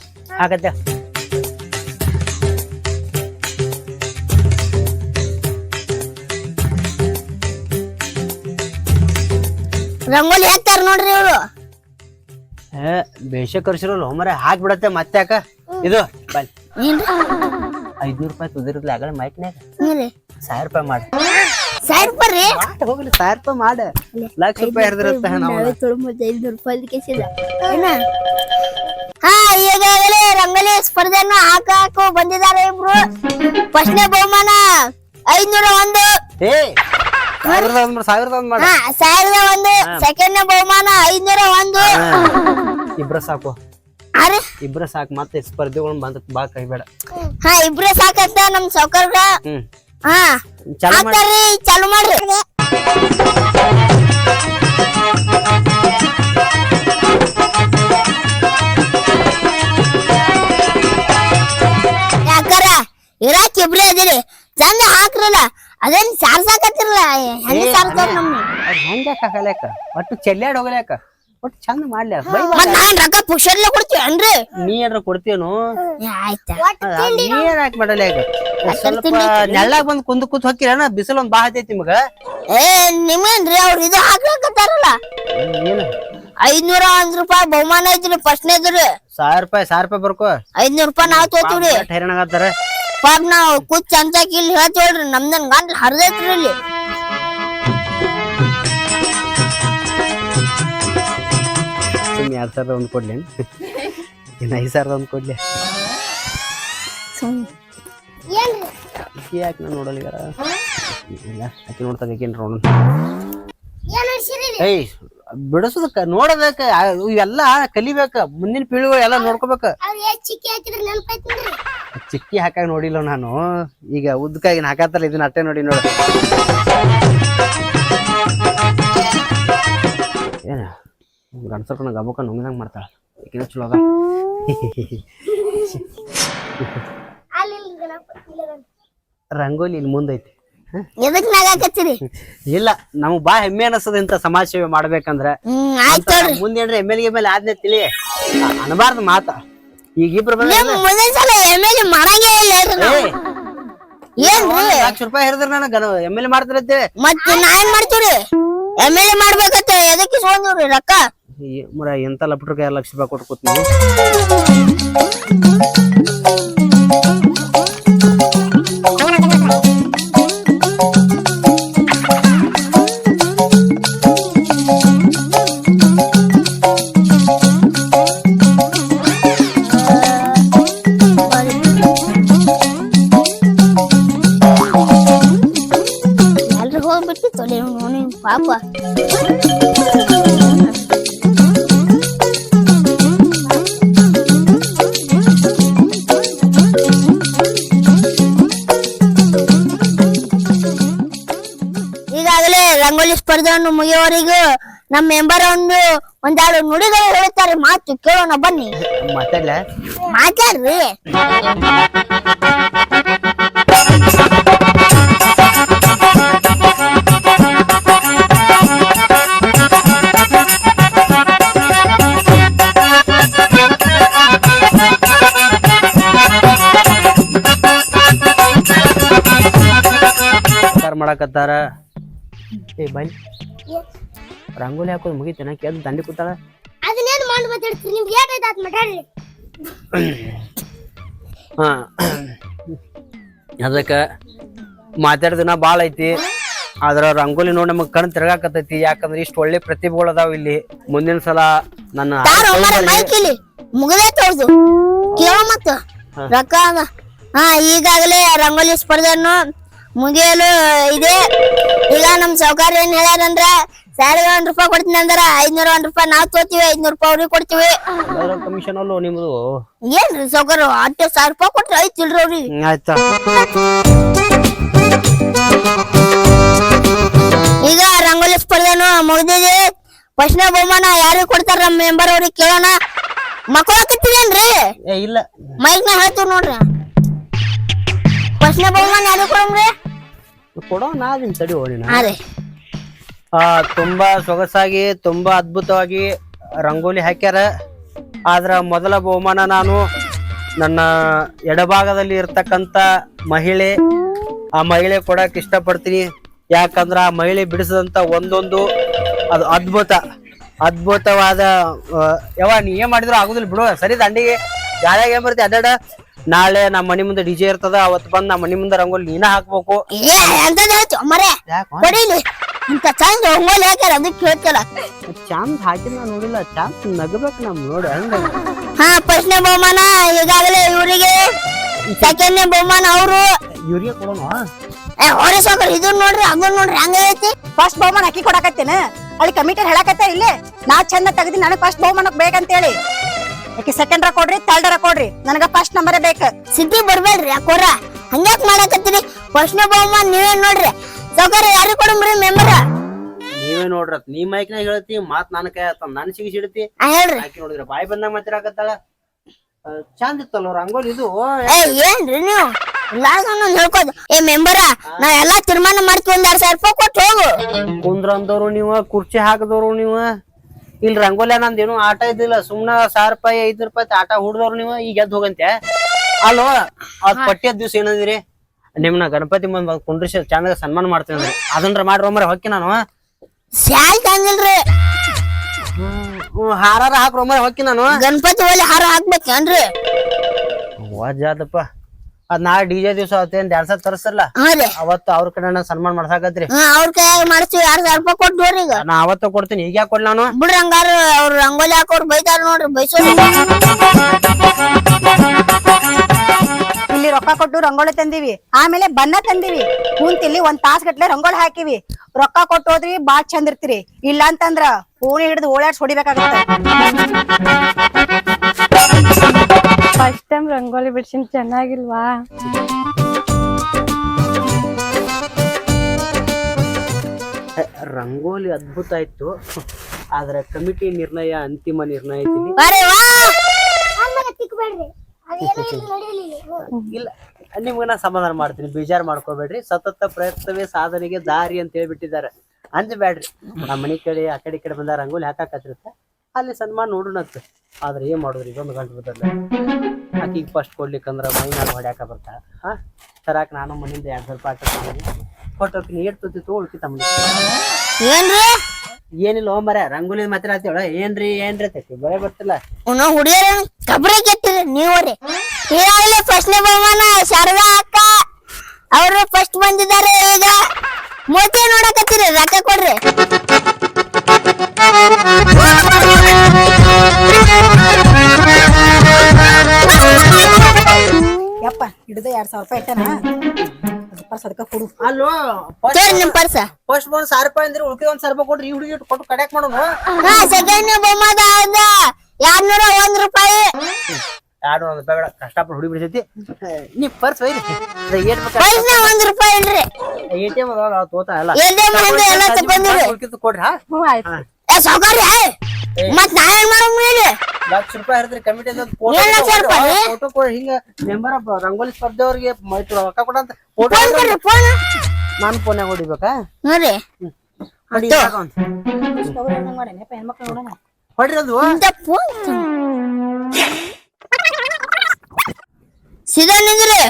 ರಂಗೋಲಿ ಹಾಕ್ತಾರ ನೋಡ್ರಿ ಇವ್ರು ಬೇಷ ಕರ್ಸಿರಲ್ಲ ಮರ ಹಾಕಿ ಬಿಡತ್ತೆ ಮತ್ತೆ ಯಾಕ ಇದು ಬಲ್ ಏನ್ರಿ 500 ರೂಪಾಯಿ ತುದಿರ್ಲಿ ಆಗಲ್ಲ ಮೈಕ್ನ್ಯಾಗ ಹ್ಞೂ ರೀ 1000 ರೂಪಾಯಿ ಮಾಡಿ 1000 ರೂಪಾಯಿ ರೀ ಹೋಗ್ಲಿ 1000 ರೂಪಾಯಿ ಮಾಡ ಲಕ್ಷ ರೂಪಾಯಿ ಹಿಡಿದಿರತ್ತ ನಾವು 500 ರೂಪಾಯಿ ಕೇಸಿಲ್ಲ ಏನ ಹಾ ಈಗಾಗಲೇ ರಂಗೋಲಿ ಸ್ಪರ್ಧೆಯನ್ನು ಹಾಕಾಕು ಬಂದಿದ್ದಾರೆ ಇಬ್ರು ಫಸ್ಟ್ನೇ ಬಹುಮಾನ 501 ಏ 1000 ಮಾಡ ಹಾ 1001 ಸೆಕೆಂಡ್ನೇ ಬಹುಮಾನ 501 ಇಬ್ರ ಸಾಕು ಅರೆ ಇಬ್ರ ಸಾಕು ಮತ್ತೆ ಸ್ಪರ್ಧೆಗಳು ಬಂದ ಬಾ ಕೈ ಬೇಡ ಹಾ ಇಬ್ರೇ ಸಾಕಂತ ನಮ್ ಸೌಕರ್ಯ ಹಾ ಚಾಲು ಮಾಡಿ ಹಾಕ್ತಾರ್ರಿ ಚಾಲು ಮಾಡ್ರಿ ಯಾಕಾರ ಇರಾಕ್ ಇಬ್ರೇ ಅದಿರಿ ಚಂದ ಹಾಕ್ರಲ್ಲ ಅದೇನ್ ಸಾರ್ಸಾಕತ್ತಿರಲ್ಲ ಹೆಂಗ್ ಸಾರ್ತಾರ ನಮ್ನ ಹೆಂಗ ಹಾಕಲ್ಯಾಕ ಒಟ್ಟು ಚೆಲ್ಲಾಡ್ ಹೋಗ್ಲ್ಯಾಕ ಒಟ್ಟು ಚಂದ ಮಾಡ್ಲ್ಯಾ ಮತ್ ನಾನ್ ರೊಕ್ಕ ಪುಷರ್ಲೆ ಕೊಡ್ತೀವನ್ರಿ ನೀ ಏನ್ರ ಕೊಡ್ತೀವನು ಆಯ್ತಾ ನೀ ಏನ್ ಹಾಕಿ ಮಾಡಲ್ಯಾಕ ಸ್ವಲ್ಪ ನೆಳ್ಳಾಗ ಬಂದ್ ಕೂತ್ ಹೊಕ್ಕಿರಣ ಬಿಸಿಲು ಒಂದ್ ಬಾ ಹತ್ತೈತಿ ನಿಮಗ ಏ ನಿಮ್ಗೇನ್ರಿ ಅವ್ರ ಇದು ಹಾಕ್ಲಕತ್ತಾರಲ್ಲ ಏನು 501 ರೂಪಾಯಿ ಬಹುಮಾನ ಐತ್ರಿ ಫಸ್ಟ್ನೇದ್ರಿ 1000 ರೂಪಾಯಿ ಬರ್ಕೋ 500 ರೂಪಾಯಿ ನಾವ್ ತೋತೀವ್ರಿ ಹೈರಾಣಾಗತ್ತಾರ ಪಾಪ ನಾವ್ ಕೂತ್ ಚಂಚಾಕಿ ಇಲ್ಲಿ ಹೇಳ್ತೇವ್ರಿ ನಮ್ದನ್ ಗಂಟ್ಲ ಹರಿದೈತ್ರಿ ಇಲ್ಲಿ ಸುಮ್ 2000 ಒಂದ್ ಕೊಡ್ಲಿ ಇನ್ನ 5000 ಒಂದ್ ಕೊಡ್ಲಿ ಯಾಕೆ ನಾ ನೋಡಲ್ಗಾರ ಇಲ್ಲ ಆಕಿ ನೋಡ್ತಾಗ ಆಕಿನ್ ನೋಡೋಣ ಏಯ್ ಬಿಡಿಸೋದಕ್ಕ ನೋಡೋದಕ್ಕ ಇವೆಲ್ಲ ಕಲಿಬೇಕ ಮುಂದಿನ ಪೀಳಿಗೆ ಎಲ್ಲ ನೋಡ್ಕೋಬೇಕ ಚಿಕ್ಕಿ ಹಾಕಾಗ ನೋಡಿಲ್ಲ ನಾನು ಈಗ ಉದ್ದಕಾಗಿ ಹಾಕತ್ತಲ್ಲ ಇದನ್ನ ಅಟ್ಟೆ ನೋಡಿ ನೋಡ ಏನ ಗಂಡಸರ್ಕನ ಗಬಕ್ಕ ನುಂಗಿದಂಗ ಮಾಡ್ತಾಳ ಈಗಿನ ಚಲೋ ಅದ ರಂಗೋಲಿ ಇಲ್ಲಿ ಮುಂದೈತಿ ಎದಕ್ ನಾಗಾಕತ್ತೀರಿ ಇಲ್ಲ ನಮಗ್ ಬಾ ಹೆಮ್ಮೆ ಅನಸ್ತದ ಇಂತ ಸಮಾಜ ಸೇವೆ ಮಾಡ್ಬೇಕಂದ್ರ ಆಯ್ತು ಮುಂದೇನ್ರಿ ಮೇಲೆ ಆದ್ನೇ ತಿಳಿ ಅನ್ಬಾರ್ದು ಮಾತ ಈಗ ಇಬ್ರು ಬಂದ ಮುಂದಿನ ಸಲ MLA ಮಾಡಂಗೇ ಇಲ್ಲ ಏನ್ರಿ ಲಕ್ಷ ರೂಪಾಯಿ ಹಿಡಿದ್ರ ನನಗ MLA ಮಾಡ್ತಿರತ್ತೆ ಮತ್ ನಾ ಏನ್ ಮಾಡ್ತೀವ್ರಿ MLA ಮಾಡ್ಬೇಕತ್ತ ಎದಕ್ಕೆ ಇಸ್ಕೊಂಡ್ರಿ ರೊಕ್ಕ ಮುರ ಎಂತ ಲಪಟ್ರಿಗೆ 2 ಲಕ್ಷ ರೂಪಾಯಿ ಕೊಟ್ಟು ಕೂತ್ನಿ ಎಲ್ರಿಗೂ ಹೋಗ್ಬಿಟ್ಟು ತೊಲೆ ಪಾಪ ಈಗಾಗಲೇ ರಂಗೋಲಿ ಸ್ಪರ್ಧೆಯನ್ನು ಮುಗಿಯುವವರೆಗೂ ನಮ್ಮ ಮೆಂಬರ್ ಒಂದೆರಡು ನುಡಿಗಳು ಹೇಳ್ತಾರೆ ಮಾತು ಕೇಳೋಣ ಬನ್ನಿ ಮಾತಾಡ್ಲ ಮಾತಾಡ್ರಿ ಮಾಡಾಕತ್ತಾರ. ಏ ಬೈ ರಂಗೋಲಿ ಹಾಕೋದು ಮುಗಿತೇನ ಕೇಳ್ ದಂಡಿ ಕೂತಾಳ. ಅದನ್ನೇನು ಮಾಡಿ ಮಾತಾಡ್ತೀರಿ ನಿಮ್ಗೆ ಏನಾಯ್ತು ಅದ್ ಮಾತಾಡ್ರಿ. ಹಾ ಅದಕ್ಕ ಮಾತಾಡ್ದಿನ ಭಾಳ ಐತಿ. ಆದ್ರ ರಂಗೋಲಿ ನೋಡಿ ನಮಗ್ ಕಣ್ ತಿರ್ಗಾಕತ್ತೈತಿ. ಯಾಕಂದ್ರೆ ಇಷ್ಟು ಒಳ್ಳೆ ಪ್ರತಿಭೆಗಳು ಅದಾವ ಇಲ್ಲಿ. ಮುಂದಿನ ಸಲ ನನ್ನ ಮೈಕಿಲಿ ಮುಗದೇ ತೋರ್ದು ಕೇಳ ಮತ್ತ ರೊಕ್ಕ ಹಾ ಈಗಾಗಲೇ ರಂಗೋಲಿ ಸ್ಪರ್ಧೆಯನ್ನು ಮುಗಿಯಲು ಇದೆ. ಈಗ ನಮ್ ಸಾವುಕಾರ ಏನ್ ಹೇಳ್ಯಾರಂದ್ರ 1,001 ರೂಪಾಯಿ ಕೊಡ್ತೀನಿ ಅಂದ್ರ 501 ರೂಪಾಯಿ ನಾವ್ ತೋತೀವಿ, 500 ರೂಪಾಯಿ ಅವ್ರಿಗೆ ಕೊಡ್ತೀವಿ. ಕಮಿಷನ್ ಅಲ್ಲೋ ನಿಮ್ದು. ಏನ್ರಿ ಸಾವುಕಾರ 10,000 ರೂಪಾಯಿ ಕೊಟ್ರೆ ಐತಿಲ್ರಿ ಅವ್ರಿಗೆ. ಆಯ್ತಾ ಈಗ ರಂಗೋಲಿ ಸ್ಪರ್ಧೆನು ಮುಗ್ದಿದೆ. ಫಸ್ಟ್ನ ಬಹುಮಾನ ಯಾರಿಗೆ ಕೊಡ್ತಾರ ನಮ್ಮ ಮೆಂಬರ್ ಅವ್ರಿಗೆ ಕೇಳೋಣ. ಮಕ್ಕಳ ಕತ್ತಿದೇನ್ರಿ ಏ ಇಲ್ಲ ಮೈಕ್ ನ ಹೇಳ್ತೀವಿ ನೋಡ್ರಿ. ಫಸ್ಟ್ನ ಬಹುಮಾನ ಯಾರಿಗೆ ಕೊಡಮ್ರಿ? ಕೊಡೋ ನಾದಿನ್ ತಡಿ ಹೋಗಿ. ಹಾ ರೀ ತುಂಬಾ ಸೊಗಸಾಗಿ ತುಂಬಾ ಅದ್ಭುತವಾಗಿ ರಂಗೋಲಿ ಹಾಕ್ಯಾರ. ಆದ್ರ ಮೊದಲ ಬಹುಮಾನ ನಾನು ನನ್ನ ಎಡಭಾಗದಲ್ಲಿ ಇರ್ತಕ್ಕಂತ ಮಹಿಳೆ, ಆ ಮಹಿಳೆ ಕೊಡಕ್ ಇಷ್ಟಪಡ್ತೀನಿ. ಯಾಕಂದ್ರ ಆ ಮಹಿಳೆ ಬಿಡಿಸಿದಂತ ಒಂದೊಂದು ಅದು ಅದ್ಭುತವಾದ ಯಾವ ನೀ ಏನ್ ಮಾಡಿದ್ರು ಆಗುದಿಲ್ಲ ಬಿಡು. ಸರಿ ದಂಡಿಗೆ ಗಾಳಿಯಾಗ ಏನ್ ಬರ್ತಿ ಅಡ್ಡಾಡ. ನಾಳೆ ನಮ್ಮ ಮನಿ ಮುಂದೆ ಡಿಜೆ ಇರ್ತದ, ಅವತ್ ಬಂದ್ ನಮ್ಮ ಮನಿ ಮುಂದೆ ರಂಗೋಲಿ ನೀನ ಹಾಕ್ಬೇಕು. ಕೊಡಿಲಿ ಇಂತ ಚಂದ ರಂಗೋಲಿ ಹಾಕ್ಯಾರ ಅದಕ್ಕೆ ಕೇಳ್ತಿಲ್ಲ. ಚಾಂದ್ ಹಾಕಿನ ನೋಡಿಲ್ಲ. ಚಾಂದ್ ನಗಬೇಕು ನಮ್ ನೋಡಿ ಹಂಗ. ಹಾ ಫಸ್ಟ್ನೇ ಬಹುಮಾನ ಈಗಾಗಲೇ ಇವರಿಗೆ, ಸೆಕೆಂಡ್ನೇ ಬಹುಮಾನ ಅವರು ಇವ್ರಿಗೆ ಕೊಡೋಣ. ಹೊರೆ ಸಾಕರ್ ಇದನ್ನ ನೋಡ್ರಿ ಅದನ್ನ ನೋಡ್ರಿ ಹಂಗ ಐತಿ. ಫಸ್ಟ್ ಬಹುಮಾನ ಅಕ್ಕಿ ಕೊಡಕತ್ತೇನ ಅಲ್ಲಿ ಕಮಿಟರ್ ಹೇಳಕತ್ತ ಇಲ್ಲೇ ನಾ ಚಂದ ತೆಗ್ದಿ ನನಗ್ ಫಸ್ಟ್ ಬಹುಮಾನಕ್ ಬೇಕಂತೇಳಿ. ಯಾಕೆ ಸೆಕೆಂಡ್ರ ಕೊಡ್ರಿ ಥರ್ಡರ ಕೊಡ್ರಿ, ನನಗ ಫಸ್ಟ್ ನಂಬರೇ ಬೇಕು. ಸಿದ್ಧಿ ಬರ್ಬೇಡ್ರಿ ಯಾಕೋರ ಹಂಗ್ಯಾಕ್ ಮಾಡಕತ್ತೀರಿ. ಫಸ್ಟ್ನೇ ಬಹುಮಾನ ನೀವೇ ನೋಡ್ರಿ. ಸಾವುಕಾರ ಯಾರಿಗೆ ಕೊಡಮ್ರಿ ಮೆಂಬರ್? ನೀವೇ ನೋಡ್ರ ನೀ ಮೈಕ್ನಾಗ ಹೇಳ್ತಿ ಮಾತ್ ನನ್ ಕೈ ಆತ ನನ್ ಸಿಗಿಸಿಡ್ತಿ. ಹೇಳ್ರಿ ಆಕಿ ನೋಡಿದ್ರ ಬಾಯಿ ಬಂದಾಗ ಮಾತಾಡಕತ್ತಾಳ. ಚಂದ ಇತ್ತಲ್ಲ ರಂಗೋಲಿ ಇದು. ಏನ್ರಿ ನೀವು ಹೇಳ್ಕೋದು. ಮೆಂಬರ ನಾವ್ ಎಲ್ಲಾ ತೀರ್ಮಾನ ಮಾಡ್ತೀವಿ, 1,000 ರೂಪಾಯಿ ಕೊಟ್ಟು ಹೋಗು. ಕುಂದ್ರ ಅಂದವ್ರು ನೀವ, ಕುರ್ಚಿ ಹಾಕದವ್ರು ನೀವ. ಇಲ್ಲಿ ರಂಗೋಲಿ ನಂದೇನು ಆಟ ಇದ್ದಿಲ್ಲ. ಸುಮ್ನ 1,000 ರೂಪಾಯಿ 500 ರೂಪಾಯಿ ಆಟ ಹುಡ್ದವ್ರು ನೀವ. ಈಗ ಎದ್ದು ಹೋಗಂತೆ ಅಲ್ವ? ಅದ್ ಪಟ್ಟಿಯ ದಿವ್ಸ ಏನಂದಿರಿ ನಿಮ್ನ ಗಣಪತಿ ಮುಂದ್ ಕುಂಡ್ರಿಸಿ ಚಂದಾಗ ಸನ್ಮಾನ ಮಾಡ್ತೀನಿ ಅಂದ್ರಿ. ಅದನ್ರ ಮಾಡ್ರ ಒಮ್ಮರೆ ಹೊಕ್ಕಿ ನಾನು ಶಾಲ್ ತಂದಿಲ್ರಿ. ಹಾರಾರ ಹಾಕ್ರ ಒಮ್ಮರೆ ಹೊಕ್ಕಿ ನಾನು. ಗಣಪತಿ ಒಳ್ಳೆ ಹಾರ ಹಾಕ್ಬೇಕೇನ್ರಿ? ವಜ್ಜಾದಪ್ಪ. ಅದ್ ನಾ ಡಿಜೆ ದಿವ್ಸ ಅವತ್ತೇನ್ ಡ್ಯಾನ್ಸ್ ತರಿಸಲ್ಲ ಅವತ್ತು ಅವ್ರ ಕಡೆ ಸನ್ಮಾನ ಮಾಡ್ಸಾಕತ್ರಿ. ಅವ್ರ ಕೈಯಾಗ ಮಾಡಿಸ್ತೀವಿ. 2,000 ರೂಪಾಯಿ ಕೊಟ್ಟು ನೋಡ್ರಿ. ಈಗ ನಾ ಅವತ್ತ ಕೊಡ್ತೀನಿ. ಈಗ ಯಾಕೆ ಕೊಡ್ಲಿ ನಾನು? ಬಿಡ್ರಿ ಹಂಗಾರ ಅವ್ರ ರಂಗೋಲಿ ಹಾಕೋರ್ ಬೈತಾರ ನೋಡ್ರಿ. ಬೈಸೋ ಇಲ್ಲಿ ರೊಕ್ಕ ಕೊಟ್ಟು ರಂಗೋಲಿ ತಂದಿವಿ, ಆಮೇಲೆ ಬಣ್ಣ ತಂದಿವಿ. ಕುಂತಿಲ್ಲಿ 1 ತಾಸ್ ಗಟ್ಲೆ ರಂಗೋಲಿ ಹಾಕಿವಿ. ರೊಕ್ಕ ಕೊಟ್ಟು ಹೋದ್ರಿ ಬಾಳ್ ಚಂದ ಇರ್ತೀರಿ. ಇಲ್ಲ ಅಂತಂದ್ರ ಫೋನ್ ಹಿಡಿದು ಓಡಾಡ್ಸಿ ಹೊಡಿಬೇಕಾಗತ್ತ. ಫಸ್ಟ್ ಟೈಮ್ ರಂಗೋಲಿ ಬಿಡ್ಸಿನ್ ಚೆನ್ನಾಗಿಲ್ವಾ? ರಂಗೋಲಿ ಅದ್ಭುತ ಆಯ್ತು. ಆದ್ರೆ ಕಮಿಟಿ ನಿರ್ಣಯ ಅಂತಿಮ ನಿರ್ಣಯ ಐತಿ. ಇಲ್ಲ ನಿಮ್ಗ ನಾ ಸಮಾಧಾನ ಮಾಡ್ತೀನಿ, ಬೇಜಾರ್ ಮಾಡ್ಕೋಬೇಡ್ರಿ. ಸತತ ಪ್ರಯತ್ನವೇ ಸಾಧನೆಗೆ ದಾರಿ ಅಂತ ಹೇಳ್ಬಿಟ್ಟಿದ್ದಾರೆ. ಅಂಜಬೇಡ್ರಿ. ನಮ್ಮ ಮನಿ ಕಡೆ ಆ ಕಡೆ ಈ ಕಡೆ ಬಂದ ರಂಗೋಲಿ ಹಾಕಾಕತ್ತಿರುತ್ತೆ, ಅಲ್ಲಿ ಸನ್ಮಾನ ನೋಡೋಣತ್. ಆದ್ರೆ ಏನ್ ಮಾಡೋದ್ರಿ, ಇದೊಂದು ಗಂಟು ಬದಲ್ಲ. ಆಕಿಗೆ ಫಸ್ಟ್ ಕೊಡ್ಲಿಕ್ಕಂದ್ರ ಮೈನಾಗ ಹೊಡ್ಯಾಕ ಬರ್ತಾಳ. ತರಾಕ್ ನಾನು ಮನಿಂದ 200 ರೂಪಾಯಿ ಕೊಟ್ಟೋಕಿ ನೀರ್ ತುತ್ತಿ ತೋಳ್ಕಿ ತಮ್ಮ ಏನ್ರಿ ಏನಿಲ್ಲ ಮರ ರಂಗೋಲಿ ಮಾತಾಡ್ತೇಳ. ಏನ್ರಿ ತೈತಿ ಬರೇ ಬರ್ತಿಲ್ಲ. ಹುಡಿಯರ ಕಬ್ರೆ ಕೆಟ್ಟಿರಿ ನೀವ್ರಿ. ಈಗಾಗಲೇ ಫಸ್ಟ್ನೇ ಬಹುಮಾನ ಶಾರದಾ ಅಕ್ಕ ಅವರು ಫಸ್ಟ್ ಬಂದಿದ್ದಾರೆ. ಈಗ ಮೂತಿ ನೋಡಕತ್ತೀರಿ, ರೊಕ್ಕ ಕೊಡ್ರಿ. ಯಪ್ಪ ಹಿಡಿದ 2,000 ರೂಪಾಯಿ ಇಟ್ಟನ ಅದಕ್ಕ ಕೊಡು. ಅಲ್ಲೋ ನಿಮ್ ಪರ್ಸ ಫಸ್ಟ್ ಬಂದ್ 1,000 ರೂಪಾಯಿ ಅಂದ್ರೆ ಉಳ್ಕಿ 1,000 ರೂಪಾಯಿ ಕೊಡ್ರಿ. ಈ ಹುಡುಗಿ ಕೊಟ್ಟು ಕಡ್ಯಾಕ್ ಮಾಡೋಣ. ಸೆಕೆಂಡ್ ಬಹುಮಾನ 201 ರೂಪಾಯಿ. 200 ರೂಪಾಯಿ ಬೇಡ, ಕಷ್ಟಪಟ್ಟು ಹುಡುಗಿ ಬಿಡಿಸೈತಿ. ನೀ ಪರ್ಸ್ ಒಯ್ರಿ. ಪರ್ಸ್ನ 1 ರೂಪಾಯಿ ಇಲ್ರಿ. ATM ತೋತಾ ಎಲ್ಲ ಉಳ್ಕಿದ್ದು ಕೊಡ್ರಿ. ಹ್ಞೂ ಆಯ್ತು. ಸಾವುಕಾರ ಮತ್ ನಾ ಏನ್ ಮಾಡೋಂಗ್ರಿ? 1,00,000 ರೂಪಾಯಿ ಹಿಡಿದ್ರಿ ಕಮಿಟಿ ಫೋಟೋ ಕೊಡಿ. ಹಿಂಗ ಮೆಂಬರ್ ರಂಗೋಲಿ ಸ್ಪರ್ಧೆ ಅವ್ರಿಗೆ ರೊಕ್ಕ ಕೊಡಂತ ಫೋಟೋ ನಾನು ಫೋನ್ಯಾಗ ಹೊಡಿಬೇಕಾ? ನೋಡ್ರಿ ಹೊಡ್ರಿ ಅದು ಸೀದಾ ನಿಂದ್ರಿ.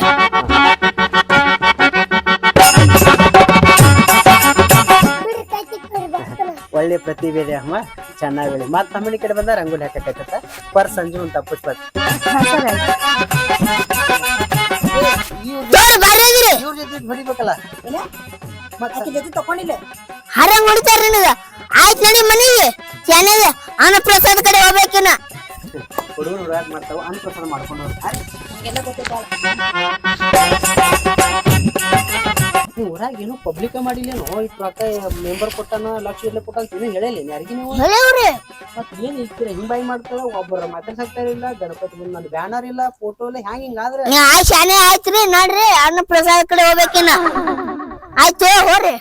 ಪ್ರತಿಭೆ ಇದೆ ಅಮ್ಮ, ಚೆನ್ನಾಗಿ ಬೆಳಿ. ಮತ್ ನಮ್ಮನಿ ಕಡೆ ಬಂದ ರಂಗೋಲಿ ಹಾಕತ್ತ ಪರ್ ಸಂಜೆ ಒಂದು ತಪ್ಪಿಸ್ಬಾರ್ದು. ಇವ್ರ ಜೊತೆ ಹೊಡಿಬೇಕಲ್ಲ. ಹರಂಗ್ ಹೊಡಿತಾರ ನಿನಗ. ಆಯ್ತು ನಡಿ ಮನೆಗೆ ಚೆನ್ನಾಗಿ ಅನ್ನಪ್ರಸಾದ ಕಡೆ ಹೋಗ್ಬೇಕಿನ. ಹುಡುಗರು ಯಾಕೆ ಮಾಡ್ತಾವ ಅನ್ನಪ್ರಸಾದ ಮಾಡ್ಕೊಂಡು ನೀವು ಊರಾಗ ಏನು ಪಬ್ಲಿಕ್ ಮಾಡಿಲ್ಲೇನೋ, ಇಷ್ಟು ರೊಕ್ಕ ಮೆಂಬರ್ ಕೊಟ್ಟಾನ ಲಕ್ಷ ಇರ್ಲಿ ಕೊಟ್ಟ ಅಂತ ಏನು ಹೇಳಿಲ್ಲ ಯಾರಿಗೆ ನೀವು. ಹೇಳವ್ರಿ ಮತ್ ಏನ್ ಇರ್ತೀರ ಹಿಂಬಾಯಿ ಮಾಡ್ತಾರ, ಒಬ್ಬರ ಮಾತಾಡ್ಸಾಕ್ತಾರಿಲ್ಲ, ಗಣಪತಿ ಮುಂದೆ ನನ್ನ ಬ್ಯಾನರ್ ಇಲ್ಲ, ಫೋಟೋ ಇಲ್ಲ, ಹಿಂಗಾದ್ರೆ ಶಾನೆ ಆಯ್ತ್ರಿ ನೋಡ್ರಿ ಅನ್ನಪ್ರಸಾದ ಕಡೆ ಹೋಗ್ಬೇಕಿನ. ಆಯ್ತು ಹೋರಿ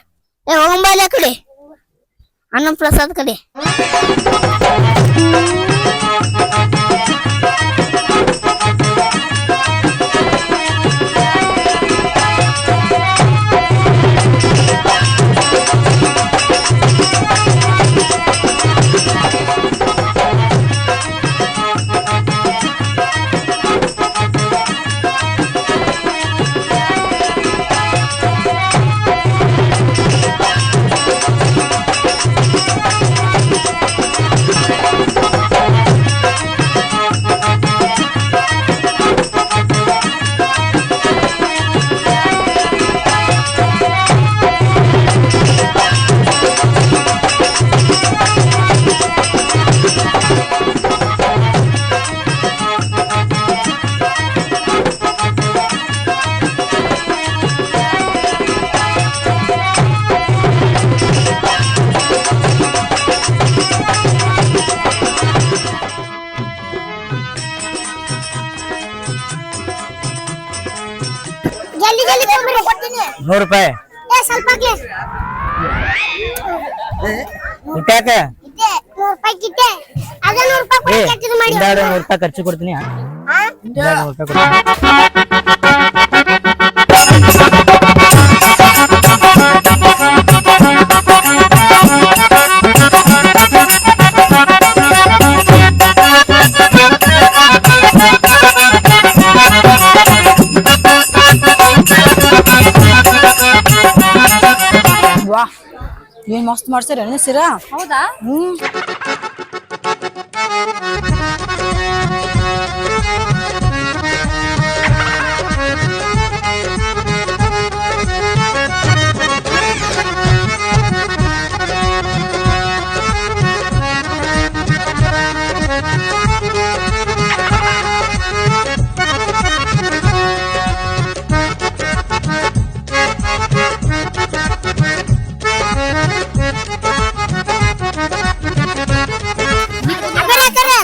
ಹೋಗಂಬಾಲ ಕಡೆ ಅನ್ನಪ್ರಸಾದ ಕಡೆ. ₹100 ಸ್ವಲ್ಪ ಇಟ್ಟಾಕ ₹100 ಅದ ₹100 ಮಾಡಿ ₹100 ಖರ್ಚು ಕೊಡ್ತೀನಿ. ವಾ ಏನ್ ಮಸ್ತ್ ಮಾಡ್ಸಾರ ಸಿರ. ಹೌದಾ?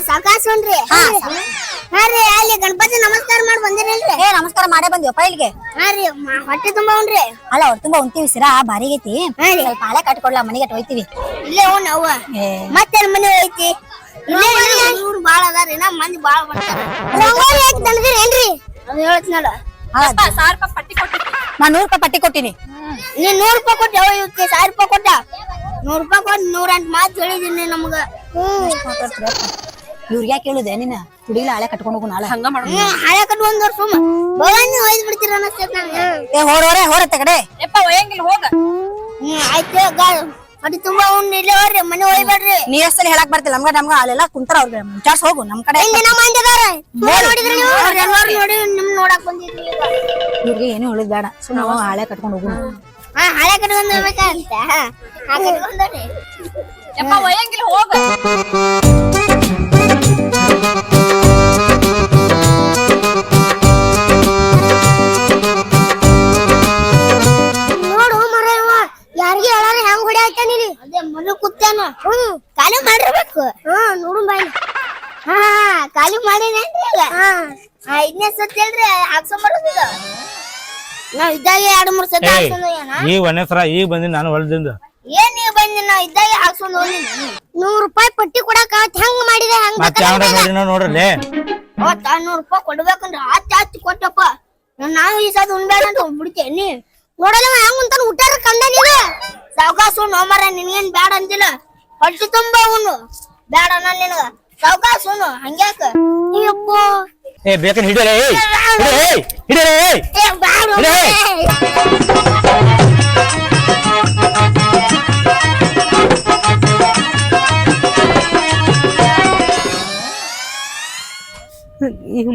ಸಾಕಾಸೋನ್ರಿ. ಹಾ ರೀ ಅಲ್ಲಿ ಗಣಪತಿ ನಮಸ್ಕಾರ ಮಾಡಿ ಬಂದಿರಲ್ರಿ? ನಮಸ್ಕಾರ ಮಾಡೇ ಬಂದಿವಪ್ಪ ಇಲ್ಲಿಗೆ. ಹಾ ರೀ ಹೊಟ್ಟೆ ತುಂಬಾ ಉಣ್ರಿ. ಅಲ್ಲ ಅವ್ರು ತುಂಬಾ ಉಂತೀವಿ ಸಿರಾ ಬಾರಿಗೈತಿ. ಸ್ವಲ್ಪ ಹಾಳೆ ಕಟ್ಕೊಡ್ಲಾ ಮನೆಗೆ ಹೋಯ್ತಿವಿ. ಇಲ್ಲೇ ಉಣ್ಣ ಅವ್ವ ಮತ್ತೆ ಮನೆ ಹೋಯ್ತಿ. ಇಲ್ಲೇ ಇವ್ರು ಬಾಳ ಅದಾರಿ ನಮ್ ಮಂದಿ ಬಾಳ ಬರ್ತಾರ. ರಂಗೋಲಿ ಹಾಕಿ ತಂದಿರೇನ್ರಿ? ಅದು ಹೇಳ್ತೀನಲ್ಲ. ₹1000 ಪಟ್ಟಿ ಕೊಟ್ಟಿದ್ದೆ. ನಾ ₹100 ಪಟ್ಟಿ ಕೊಟ್ಟಿನಿ. ನೀನ್ ₹100 ಕೊಟ್ಟ ಯಾವ ಇವಕ್ಕೆ ₹1000 ಕೊಟ್ಟ. ₹100 ಕೊಟ್ಟು 108 ಮಾತು ಹೇಳಿದೀನಿ ನಮ್ಗ. ಇವ್ರಿಗೆ ಯಾಕೆ ಹೇಳುದೆ ನೀನ ಕುಡಿಲ ಹಾಳೆ ಕಟ್ಕೊಂಡು ಹೋಗು ನಾಳೆ. ಹಂಗ ಮಾಡ ಹಳೆ ಕಟ್ಟು 1 ವರ್ಷ ಭವಾನಿ ಒಯ್ದು ಬಿಡ್ತೀರ ಅನಸ್ತೈತೆ ನನಗೆ. ಹೋರತ್ತೆ ಕಡೆ ಯಪ್ಪ ಒಯ್ಯಂಗಿಲ್ಲ ಹೋಗ. ಆಯ್ತು ಹೊಟ್ಟೆ ತುಂಬಾ ಉಣ್ಣ ಇಲ್ಲೇ ಹೋಗ್ರಿ ಮನೆ ಒಯ್ಬೇಡ್ರಿ. ನೀ ಎಷ್ಟಲ್ಲಿ ಹೇಳಕ್ ಬರ್ತಿಲ್ಲ ನಮ್ಗ ಅಲ್ಲೆಲ್ಲ ಕುಂತಾರ ಅವ್ರಿಗೆ ವಿಚಾರ್ಸ್ ಹೋಗು ನಮ್ ಕಡೆ. ಇಲ್ಲಿ ನಮ್ಮ ಮಂದಿದಾರ ನೋಡಿದ್ರಿ ನೀವು ಎಲ್ಲರೂ ನೋಡಿ ನಿಮ್ ನೋಡಕ್ ಬಂದಿದ್ವಿ. ಇವ್ರಿಗೆ ಏನು ಹೇಳುದ್ ಬೇಡ ನಾವು ಹಾಳೆ ಕಟ್ಕೊಂಡು ಹೋಗು. ಹಳೆ ಕಟ್ಕೊಂಡ್ ಹೋಗ್ಬೇಕಂತ ಕಟ್ಕೊಂಡ್ರಿ. ಯಪ್ಪ ಒಯ್ಯಂಗಿಲ್ಲ ಹೋಗ. ನೋಡು ಮರವ್ವ ಯಾರಿಗೆ ಹೇಳಾರ ಹೆಂಗ್ ಹೊಡಿ ಆಯ್ತಾನ ಇಲ್ಲಿ. ಅದೇ ಮನೆ ಕೂತಾನ. ಖಾಲಿ ಮಾಡಿರ್ಬೇಕು. ನೋಡು ಬಾಯಿ. ಖಾಲಿ ಮಾಡಿನೇನ್ರಿ ಈಗ. 5ನೇ ಸತಿ ಹೇಳ್ರಿ ಹಾಕ್ಸೊಂಬರೋದಿಲ್ಲ. ನಾವ್ ಇದ್ದಾಗ 2-3 ಸತಿ ಹಾಕ್ಸೊಂಡ್ ಹೋಗ್ಯಾನ. ಈ ಒಂದೇ ಸರ ಈಗ ಬಂದಿನಿ ನಾನು ಹೊಲದಿಂದ. ಏನ್ ನೀವ್ ಬಂದಿ ನಾವ್ ಇದ್ದಾಗ ಹಾಕ್ಸೊಂಡ್ ಹೋಗಿನಿ. ₹100 ಪಟ್ಟಿ ಕೊಡಾಕ ಹೆಂಗ್ ಮಾಡಿದೆ ಹಂಗ ಮತ್ತೆ ನೋಡ್ರಲ್ಲೇ ₹100 ಕೊಡ್ಬೇಕಂದ್ರ ಹತ್ತಿ ಕೊಟ್ಟಪ್ಪ. ನಾವು ಈ ಸದ ಉಣ್ಬೇಡ ಅಂತ ಬಿಡ್ತೇನಿ. ನೋಡಲ್ಲ ಹೆಂಗ್ ಉಂತಾನ ಊಟಾರ ಕಂಡ ನೀನು. ಸಾವಕಾಶ ಉಣ್ಣು ಮರ ನಿನ್ಗೇನ್ ಬ್ಯಾಡ ಅಂತಿಲ್ಲ. ಹೊಟ್ಟೆ ತುಂಬಾ ಉಣ್ಣು ಬ್ಯಾಡ ಅನ್ನ ನಿನಗ. ಸಾವಕಾಶ ಉಣ್ಣು ಹಂಗ್ಯಾಕ ಅಯ್ಯಪ್ಪ. ಏ ಬೇಕನ್ ಹಿಡಿಯಲೇ ಹಿಡಿಯಲೇ ಬ್ಯಾಡ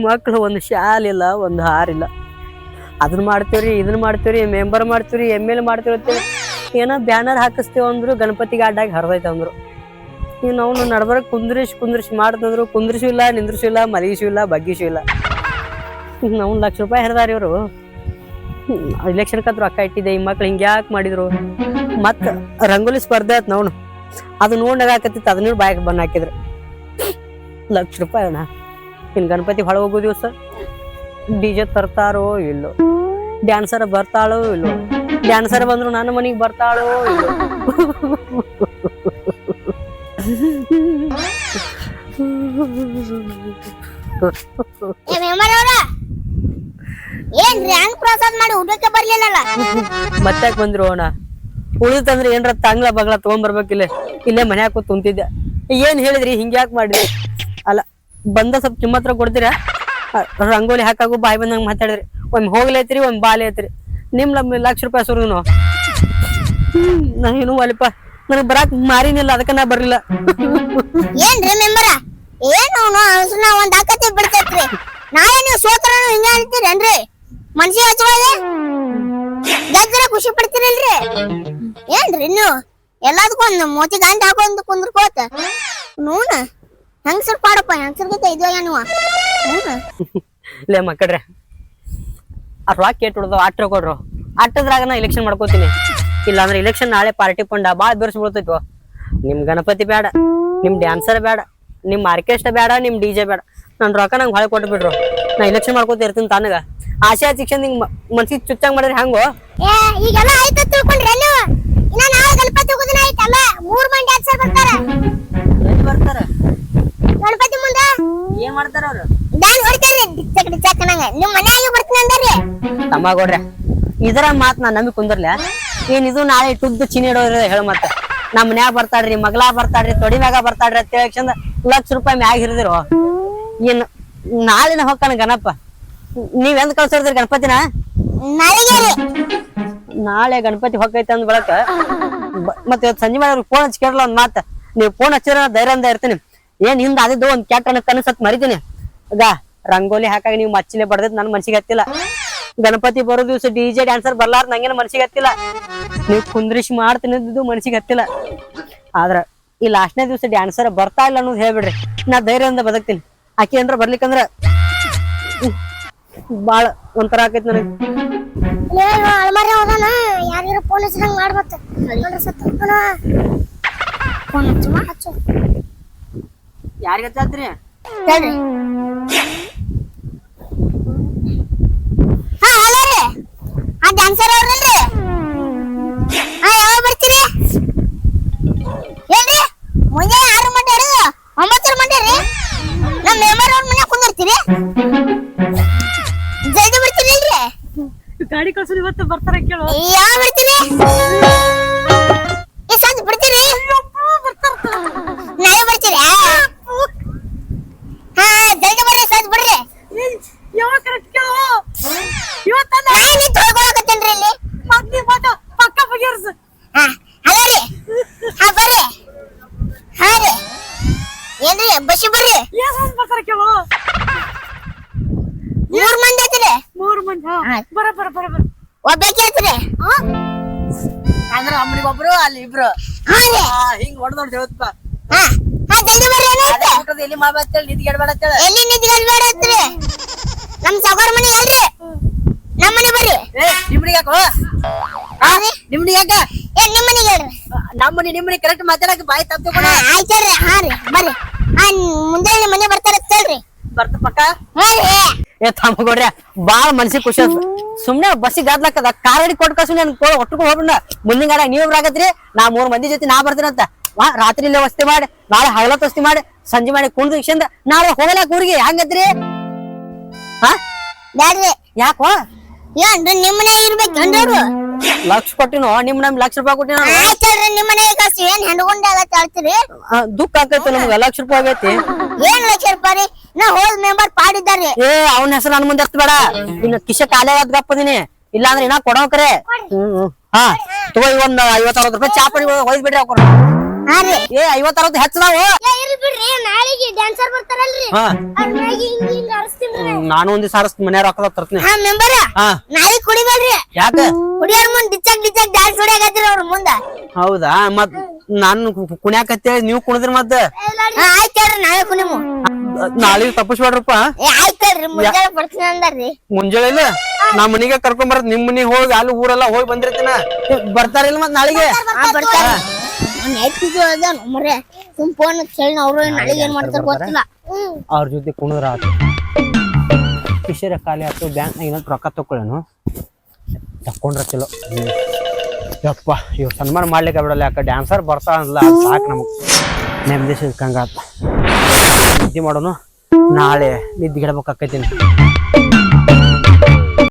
ಮಕ್ಳು ಒಂದು ಶಾಲ್ ಇಲ್ಲ ಒಂದು ಹಾರಿಲ್ಲ. ಅದನ್ನ ಮಾಡ್ತೀವ್ರಿ ಇದನ್ನ ಮಾಡ್ತೀವ್ರಿ ಮೆಂಬರ್ ಮಾಡ್ತೀವ್ರಿ ML ಮಾಡ್ತೀವಿ ಏನೋ ಬ್ಯಾನರ್ ಹಾಕಿಸ್ತೇವ ಅಂದ್ರು ಗಣಪತಿಗೆ ಅಡ್ಡಾಗಿ ಹರಿದೈತೆ ಅಂದ್ರು. ಇನ್ನು ಅವ್ನು ನಡ್ಬರ್ಕ್ ಕುಂದ್ರಿಸಿ ಮಾಡ್ತಂದ್ರು ಕುಂದ್ರಿಸೂ ಇಲ್ಲ ನಿಂದ್ರಿಸೂ ಇಲ್ಲ ಮಲಗಿಸೂ ಇಲ್ಲ ಬಗ್ಗಿಸೂ ಇಲ್ಲ. ನಾವು ₹1,00,000 ಹರಿದಾರ ಇವರು. ಇಲೆಕ್ಷನ್ ಕತ್ರ ರೊಕ್ಕ ಇಟ್ಟಿದ್ದೆ ಈ ಮಕ್ಳು ಹಿಂಗೆ ಯಾಕೆ ಮಾಡಿದ್ರು. ಮತ್ತ ರಂಗೋಲಿ ಸ್ಪರ್ಧೆ ಆಯ್ತು ನಾವು ಅದು ನೋಡಾಕತ್ತಿತ್ತು ಅದನ್ನ ಬಾಯಕ್ ಬಣ್ಣ ಹಾಕಿದ್ರು. ₹1,00,000 ಅಣ್ಣ. ಇನ್ನು ಗಣಪತಿ ಹೊಳ ಹೋಗೋ ದಿವಸ DJ ತರ್ತಾರೋ ಇಲ್ಲೋ, ಡ್ಯಾನ್ಸರ್ ಬರ್ತಾಳೋ ಇಲ್ಲೋ, ಡ್ಯಾನ್ಸರ್ ಬಂದ್ರು ನನ್ನ ಮನೆಗೆ ಬರ್ತಾಳೋ ಇಲ್ಲೋ. ಏನ್ರಿ ಹಂಗ್ ಪ್ರಸಾದ್ ಮಾಡಿ ಊಟಕ್ಕೆ ಬರ್ಲಿಲ್ಲಲ್ಲ? ಮತ್ತೆ ಬಂದ್ರು ಅಣ್ಣ. ಉಳಿತಂದ್ರೆ ಏನ್ರ ತಂಗ್ಲ ಬಗ್ಲ ತಗೊಂಡ್ಬರ್ಬೇಕಿಲ್ಲ, ಇಲ್ಲೇ ಮನ್ಯಾಗ ಕೂತ್ ಕುಂತಿದ್ದೆ. ಏನ್ ಹೇಳಿದ್ರಿ ಹಿಂಗ್ಯಾಕ್ ಮಾಡಿದ್ರಿ? ಅಲ್ಲ ಬಂದ ಸ್ವಲ್ಪ ಕಿಮ್ಮತ್ರ ಕೊಡ್ತೀರಾ? ರಂಗೋಲಿ ಹಾಕಾಗು ಬಾಯಿ ಬಂದಂಗ ಮಾತಾಡಿದ್ರಿ. ಒಮ್ಮೆ ಹೋಗ್ಲೈತ್ರಿ ಒಮ್ಮೆ ಬಾಲಿ ಐತ್ರಿ. ನಿಮ್ ₹1,00,000 ಸುರಿನು ನಾನೇನು ಅಲ್ಪ ನನಗ್ ಬರಾಕ್ ಮಾರಿನಿಲ್ಲ, ಅದಕ್ಕ ನಾ ಬರ್ಲಿಲ್ಲ. ಏನ್ರಿ ಮೆಂಬರ ಏನು ಒಂದ್ ಆಕತಿ ಬಿಡ್ತೈತ್ರಿ. ನಾಳೆ ನೀವು ಸೋತ್ರನು ಹಿಂಗ ಅಂತೀರೇನ್ರಿ? ಮನ್ಸಿಗೆ ಹಚ್ಚವಾದೆ ಗಜ್ಜರ ಖುಷಿ ಪಡ್ತೀರಲ್ರಿ? ಏನ್ರಿ ನೀವು ಎಲ್ಲದಕ್ಕೂ ಒಂದು ಮೋತಿ ಗಂಟ ಹಾಕೊಂಡ್ ಕುಂದ್ರಕೋತ ನೋನ ಹೆಂಗಸರ್ ಪಾಡಪ್ಪ ಹೆಂಗಸರ್ಗೈತೆ ಇದು ನೀವು. ಲೇ ಮಕ್ಕಳ್ರೆ ಆ ರಾಕ್ ಕೇಟ್ ಹೊಡ್ದು ಆಟ್ರ ಕೊಡ್ರು. ಆಟದ್ರಾಗ ನಾ ಇಲೆಕ್ಷನ್ ಮಾಡ್ಕೋತೀನಿ. ಇಲ್ಲಾಂದ್ರೆ ಇಲೆಕ್ಷನ್ ನಾಳೆ ಪಾರ್ಟಿ ಪಂಡ ಭಾಳ ಬೆರ್ಸ್ ಬೀಳ್ತೈತಿ. ನಿಮ್ ಗಣಪತಿ ಬೇಡ, ನಿಮ್ ಡ್ಯಾನ್ಸರ್ ಬೇಡ, ನಿಮ್ ಆರ್ಕೆಸ್ಟ್ರಾ ಬೇಡ, ನಿಮ್ DJ ಬೇಡ. ನನ್ ರೊಕ್ಕ ನಂಗೆ ಹೊಳೆ ಕೊಟ್ಟು ಬಿಡ್ರು. ನಾ ಇಲೆಕ್ಷನ್ ಮಾಡ್ಕೋತ ಇರ್ತೀನಿ ತಾನಗ. ಆಶಾ ಶಿಕ್ಷಣ ನಿಂಗ್ ಮನ್ಸಿಗೆ ಚುಚ್ಚಂಗ್ ಮಾಡಿದ್ರೆ ಹೆಂಗೋ? ಈಗೆಲ್ಲ ಆಯ್ತು ತಿಳ್ಕೊಂಡ್ರೆ ನೀವು. ಇನ್ನ ನಾಳೆ ಗಣಪತಿ ಹೋಗೋದಿನ ಆಯ್ತಲ್ಲ, 3 ಮಂದಿ ಡ್ಯಾನ್ಸರ್ ಬರ್ತಾರ. ಬರ್ತಾರ ಗಣಪತಿ ಮುಂದ ಏನ್ ಮಾಡ್ತಾರ ಅವ್ರು? ಡ್ಯಾನ್ಸ್ ಹೊಡಿತಾರೆ ಡಿಚ್ಚಕ್ ನಂಗ. ನಿಮ್ ಮನ್ಯಾಗ ಬರ್ತೀನಿ ಅಂದಾರ್ರಿ. ತಮ್ಮಗೋಡ್ರೆ ಇದರ ಮಾತ್ ನಾ ನಂಬಿ ಕುಂದರ್ಲ. ಏನ್ ಇದು ನಾಳೆ ಟುದ್ದು ಚಿನಿ ಇಡೋದ್ರ ಹೇಳ ಮತ್ತೆ. ನಮ್ ಮನ್ಯಾಗ ಬರ್ತಾಡ್ರಿ, ಮಗಳಾ ಬರ್ತಾಡ್ರಿ, ತೊಡಿ ಮ್ಯಾಗ ಬರ್ತಾಡ್ರಿ ಅಂತ ಹೇಳಿ ₹1,00,000 ಮ್ಯಾಗ ಹಿರಿದಿರು. ಏನ್ ನಾಳಿನ ಹೊಕ್ಕನ ಗಣಪ. ನೀವ್ ಎಂದ್ ಕಳ್ಸಿದ್ರಿ ಗಣಪತಿನ? ನಾಳೆ ಗಣಪತಿ ಹೊಕ್ಕೈತೆ ಅಂದ್ ಬಳಕ ಮತ್ತೆ ಇವತ್ತು ಸಂಜೆ ಮಾಡಿ ಫೋನ್ ಹಚ್ಚಿ ಕೇಳಲ್ಲ ಒಂದ್ ಮಾತ. ನೀವು ಫೋನ್ ಹಚ್ಚಿರ ಧೈರ್ಯದಿಂದ ಇರ್ತೀನಿ. ಏನ್ ಹಿಂದ ಅದಿದ್ದು ಒಂದ್ ಕೆಟ್ಟ ಕನಸತ್ ಮರಿತೀನಿ. ಈಗ ರಂಗೋಲಿ ಹಾಕಾಗ ನೀವು ಮಚ್ಚಿಲೆ ಬಡ್ದೈತ್ ನನ್ ಮನ್ಸಿಗೆ ಹತ್ತಿಲ್ಲ. ಗಣಪತಿ ಬರೋ ದಿವ್ಸ DJ ಡ್ಯಾನ್ಸರ್ ಬರ್ಲಾರ ನಂಗೇನ ಮನ್ಸಿಗೆ ಹತ್ತಿಲ್ಲ. ನೀವು ಕುಂದ್ರಿಸಿ ಮಾಡ್ತೀನಿ ಮನ್ಸಿಗೆ ಹತ್ತಿಲ್ಲ. ಆದ್ರ ಈ ಲಾಸ್ಟ್ನೇ ದಿವ್ಸ ಡ್ಯಾನ್ಸರ್ ಬರ್ತಾ ಇಲ್ಲ ಅನ್ನೋದು ಹೇಳ್ಬಿಡ್ರಿ, ನಾ ಧೈರ್ಯದಿಂದ ಬದುಕ್ತೀನಿ. ಆಕಿ ಏನ್ರ ಬರ್ಲಿಕ್ಕಂದ್ರ ಬಾಳ ಒಂಥರ ಆಕೈತಿ ನನಗೆ. ಅಲ್ಮಾರಿ ಹೋದಾನ ಯಾರಿಗಾರ ಫೋನ್ ಹಚ್ಚಿದಂಗ ಮಾಡ್ಬತ್ತ. ಫೋನ್ ಹಚ್ಚು ಯಾರಿಗ ಹಚ್ಚಾತ್ರಿ? ಹೇಳ್ರಿ. ಹಾ ಹಲೋ ರೀ, ಆ ಡ್ಯಾನ್ಸರ್ ಅವ್ರಲ್ರಿ? ಹಾ ಯಾವಾಗ ಬರ್ತೀರಿ ಹೇಳ್ರಿ? ಮುಂಜಾನೆ 6 ಗಂಟೆ ಹಿಡಿದು 9 ಗಂಟೆ ರೀ. ನಮ್ಮ ಮೆಂಬರ್ ಅವ್ರ ಮನ್ಯಾಗ ಕುಂದಿರ್ತೀರಿ? ಜಲ್ದಿ ಬರ್ತೀರಿ ಇಲ್ರಿ? ಗಾಡಿ ಕಳ್ಸೋದು ಇವತ್ತು ಬರ್ತಾರ ಕೇಳು. ಯಾವಾಗ ಬರ್ತೀರಿ? ಈ ಸಂಜೆ ಬರ್ತೀರಿ? ನಾಳೆ ಬರ್ತೀರಾ? ಹಾ ಜಲ್ದಿ ಬರ್ರಿ, ಸಂಜೆ ಬರ್ರಿ. ಯಾವಾಗ ಕರೆಕ್ಟ್ ಕೇಳು. ನಾನು ತೊಳ್ಕೊಳಕತ್ತೇನ್ರಿ ಇಲ್ಲಿ. ಪಕ್ಕ ಬಗೆಹರ್ಸು. ಹಾ ಹಲೋ ರೀ, ಹಾ ಬರ್ರಿ. ಹಾ ರೀ ಏನ್ರಿ ಬಸ್ಸಿ ಬರ್ರಿ. ಬರ್ತಾರ ಕೇಳು. 3 ಮಂದಿ ಐತ್ರಿ. 3 ಮಂದಿ ಬರ ಒಬ್ಬಾಕಿ ಐತ್ರಿ. ಅಂದ್ರ ಅಮ್ಮನಿಗೊಬ್ರು ಅಲ್ಲಿ ಇಬ್ರು ಹಾ ರೀ. ಹಿಂಗ್ ಹೊಡೆದೋಡ್ ಹೇಳಪ್ಪ. ಹಾ ಹಾ ಜಲ್ದಿ ಬರ್ರಿ. ಏನಾಯ್ತು? ಎಲ್ಲಿ ಮಾಡ್ಬೇಕಂತೇಳಿ ನಿದ್ಗೆಡ್ಬೇಡ ಅಂತೇಳಿ. ಎಲ್ಲಿ ನಿಂತ್ಕೊಂಡ್ ಬೇಡ ಐತ್ರಿ? ನಮ್ ಸಾವುಕಾರ ಮನೆ ಅಲ್ರಿ, ನಮ್ಮ ಮನೆ ಬರ್ರಿ. ನಿಮ್ನಿಗೆ ಯಾಕೋ? ಹಾ ರೀ ನಿಮ್ನಿಗೆ ಯಾಕ? ನಿಮ್ಮ ಮನೆಗೆ ಹೇಳ್ರಿ. ನಿಮ್ಮನಿ ಕರೆಕ್ಟ್ ಮಾತಾಡಕ್ ಬಾಯಿ ತಪ್ಪು ಆಯ್ತಲ್ರಿ. ಹಾ ರೀ ಬರ್ರಿ. ಹಾ ಮುಂಜಾನೆ ನಿಮ್ಮ ಮನೆ ಬರ್ತಾರ ಹೇಳ್ರಿ. ಬರ್ತ ಪಕ್ಕ. ಹಾ ರೀ. ಏ ತಮ್ಮಗೋಡ್ರಿ ಬಾಳ ಮನ್ಸಿಗೆ ಖುಷಿ ಆಯ್ತು. ಸುಮ್ನೆ ಬಸ್ಸಿಗೆ ಗಾದ್ಲಕ್ಕದ ಕಾರ್ ಗಾಡಿ ಕೊಟ್ಟು ಕಳ್ಸು ನನ್ ಒಟ್ಟುಕೊಂಡು ಹೋಗ್ಬಿಡ. ಮುಂದಿನ ಗಾಡ ನೀವ್ ಬರಾಕತ್ರಿ, ನಾ 3 ಮಂದಿ ಜೊತೆ ನಾ ಬರ್ತೀನಂತ. ರಾತ್ರಿ ಇಲ್ಲೇ ವಸ್ತಿ ಮಾಡಿ, ನಾಳೆ ಹಗಲತ್ ವಸ್ತಿ ಮಾಡಿ, ಸಂಜೆ ಮಾಡಿ ಕುಣ್ದು ಇಕ್ಷಂದ ನಾಳೆ ಹೋಗಲಾಕ ಊರಿಗೆ ಹಂಗತ್ರಿ? ಹಾ ಬ್ಯಾಡ್ರಿ. ಯಾಕೋ? ಏನ್ರಿ ನಿಮ್ಮ ಮನೆ ಇರ್ಬೇಕೇನ್ರಿ ಅವ್ರು? ಲಕ್ಷ ಕೊಟ್ಟಿನೋ ನಿಮ್ ನಮ್ ₹1,00,000 ಕೊಟ್ಟಿನ. ಆಯ್ತಲ್ರಿ ನಿಮ್ಮ ಮನೆಗೆ ಕಳ್ಸಿ. ಏನ್ ಹೆಣ್ಗೊಂಡೆ ಆಗತ್ತ ಹೇಳ್ತೀರಿ? ದುಃಖ ಆಕೈತಿ ನಮ್ಗೆ ₹1,00,000 ಆಗೈತಿ. ಏನ್ ₹1,00,000 ರೀ? ನಾ ಹೋದ್ ಮೆಂಬರ್ ಪಾಡಿದ್ದಾರ್ರಿ. ಏ ಅವನ ಹೆಸರು ನನ್ ಮುಂದೆ ಎತ್ತಬೇಡ. ಇನ್ನು ಕಿಶ ಕಾಲೇ ಗಪ್ಪದಿನಿ, ಇಲ್ಲ ಅಂದ್ರೆ ಇನ್ನ ಕೊಡೋಕ್ರೆ. ಹಾ ತಗೋ, ಒಂದ್ ₹50-60 ಚಾ ಪಡಿ ಒಯ್ದ್ ಬಿಡ್ರಿ ಅವ್ರ. ಹಾ ರೀ ಏ 50-60 ಹೆಚ್ಚದಾವು. ಏ ಇರ್ಲಿ ಬಿಡ್ರಿ ನಾಳೆಗೆ ಡ್ಯಾನ್ಸರ್ ಬರ್ತಾರಲ್ರಿ ಹಾ ಅವ್ರ ಮ್ಯಾಗ ಹಿಂಗ್ ಹರಸ್ತೀನಿ ನಾನು ಒಂದ್ ಸಾರಸ್ ಮನ್ಯಾಗ ರೊಕ್ಕದ ತರ್ತೀನಿ. ಹಾ ಮೆಂಬರ್ ಹಾ ನಾಳೆ ಕುಡಿಬೇಡ್ರಿ. ಯಾಕ ಕುಡಿಯೋರ್ ಮುಂದ್ ಡಿಚಕ್ ಡ್ಯಾನ್ಸ್ ಹೊಡ್ಯಾಕತ್ತೀರಿ ಅವ್ರ ಮುಂದ. ಹೌದಾ ಮತ್ ನಾನು ಕುಣ್ಯಾಕತ್ತೇಳಿ ನೀವು ಕುಣಿದ್ರಿ ಮತ್ತ ಆಯ್ತ್ ಹೇಳ್ರಿ ನಾಳೆ ಕುಣಿಮು. ನಾಳೆ ತಪ್ಪಿಸ್ಬೇಡ್ರಪ್ಪ. ಆಯ್ತ್ ಹೇಳ್ರಿ ಮುಂಜಾನೆ ಬರ್ತೀನಿ ಅಂದಾರ್ರಿ. ಮುಂಜಾನೆ ಇಲ್ಲ ನಾ ಮನಿಗೆ ಕರ್ಕೊಂಡ್ ಬರತ್ ನಿಮ್ ಮನಿಗ್ ಹೋಗಿ ಅಲ್ಲಿ ಊರೆಲ್ಲ ಹೋಗಿ ಬಂದಿರ್ತೀನ. ಬರ್ತಾರಿಲ್ಲ ಮತ್ ನಾಳೆಗೆ ಬರ್ತಾರ ನೈತಿಗೆ ಅದಾನ ಮರೆ ಸುಮ್ ಫೋನ್ ಹೇಳಿ ಅವ್ರು ನಾಳೆಗೆ ಏನ್ ಮಾಡ್ತಾರ ಗೊತ್ತಿಲ್ಲ. ಅವ್ರ ಜೊತೆ ಕುಣಿದ್ರ ಆತು. ಪಿಶರ ಖಾಲಿ ಆಯ್ತು ಬ್ಯಾಂಕ್ನಾಗ ಏನಾದ್ರು ರೊಕ್ಕ ತಕೊಳ್ಳೇನು ತಕೊಂಡ್ರ ಚಲೋ. ಯಪ್ಪ ಇವ್ ಸನ್ಮಾನ ಮಾಡ್ಲಿಕ್ಕೆ ಬಿಡಲ್ಲ ಯಾಕ ಡ್ಯಾನ್ಸರ್ ಬರ್ತಾ ಅನ್ಲ ಸಾಕು ನಮಗ್ ನೆಮ್ಮದಿ ಸಿಕ್ಕಂಗಾತ. ನಿದ್ದೆ ಮಾಡೋನು ನಾಳೆ ನಿದ್ದೆ ಗಿಡಬೇಕಾಕೈತೀನಿ.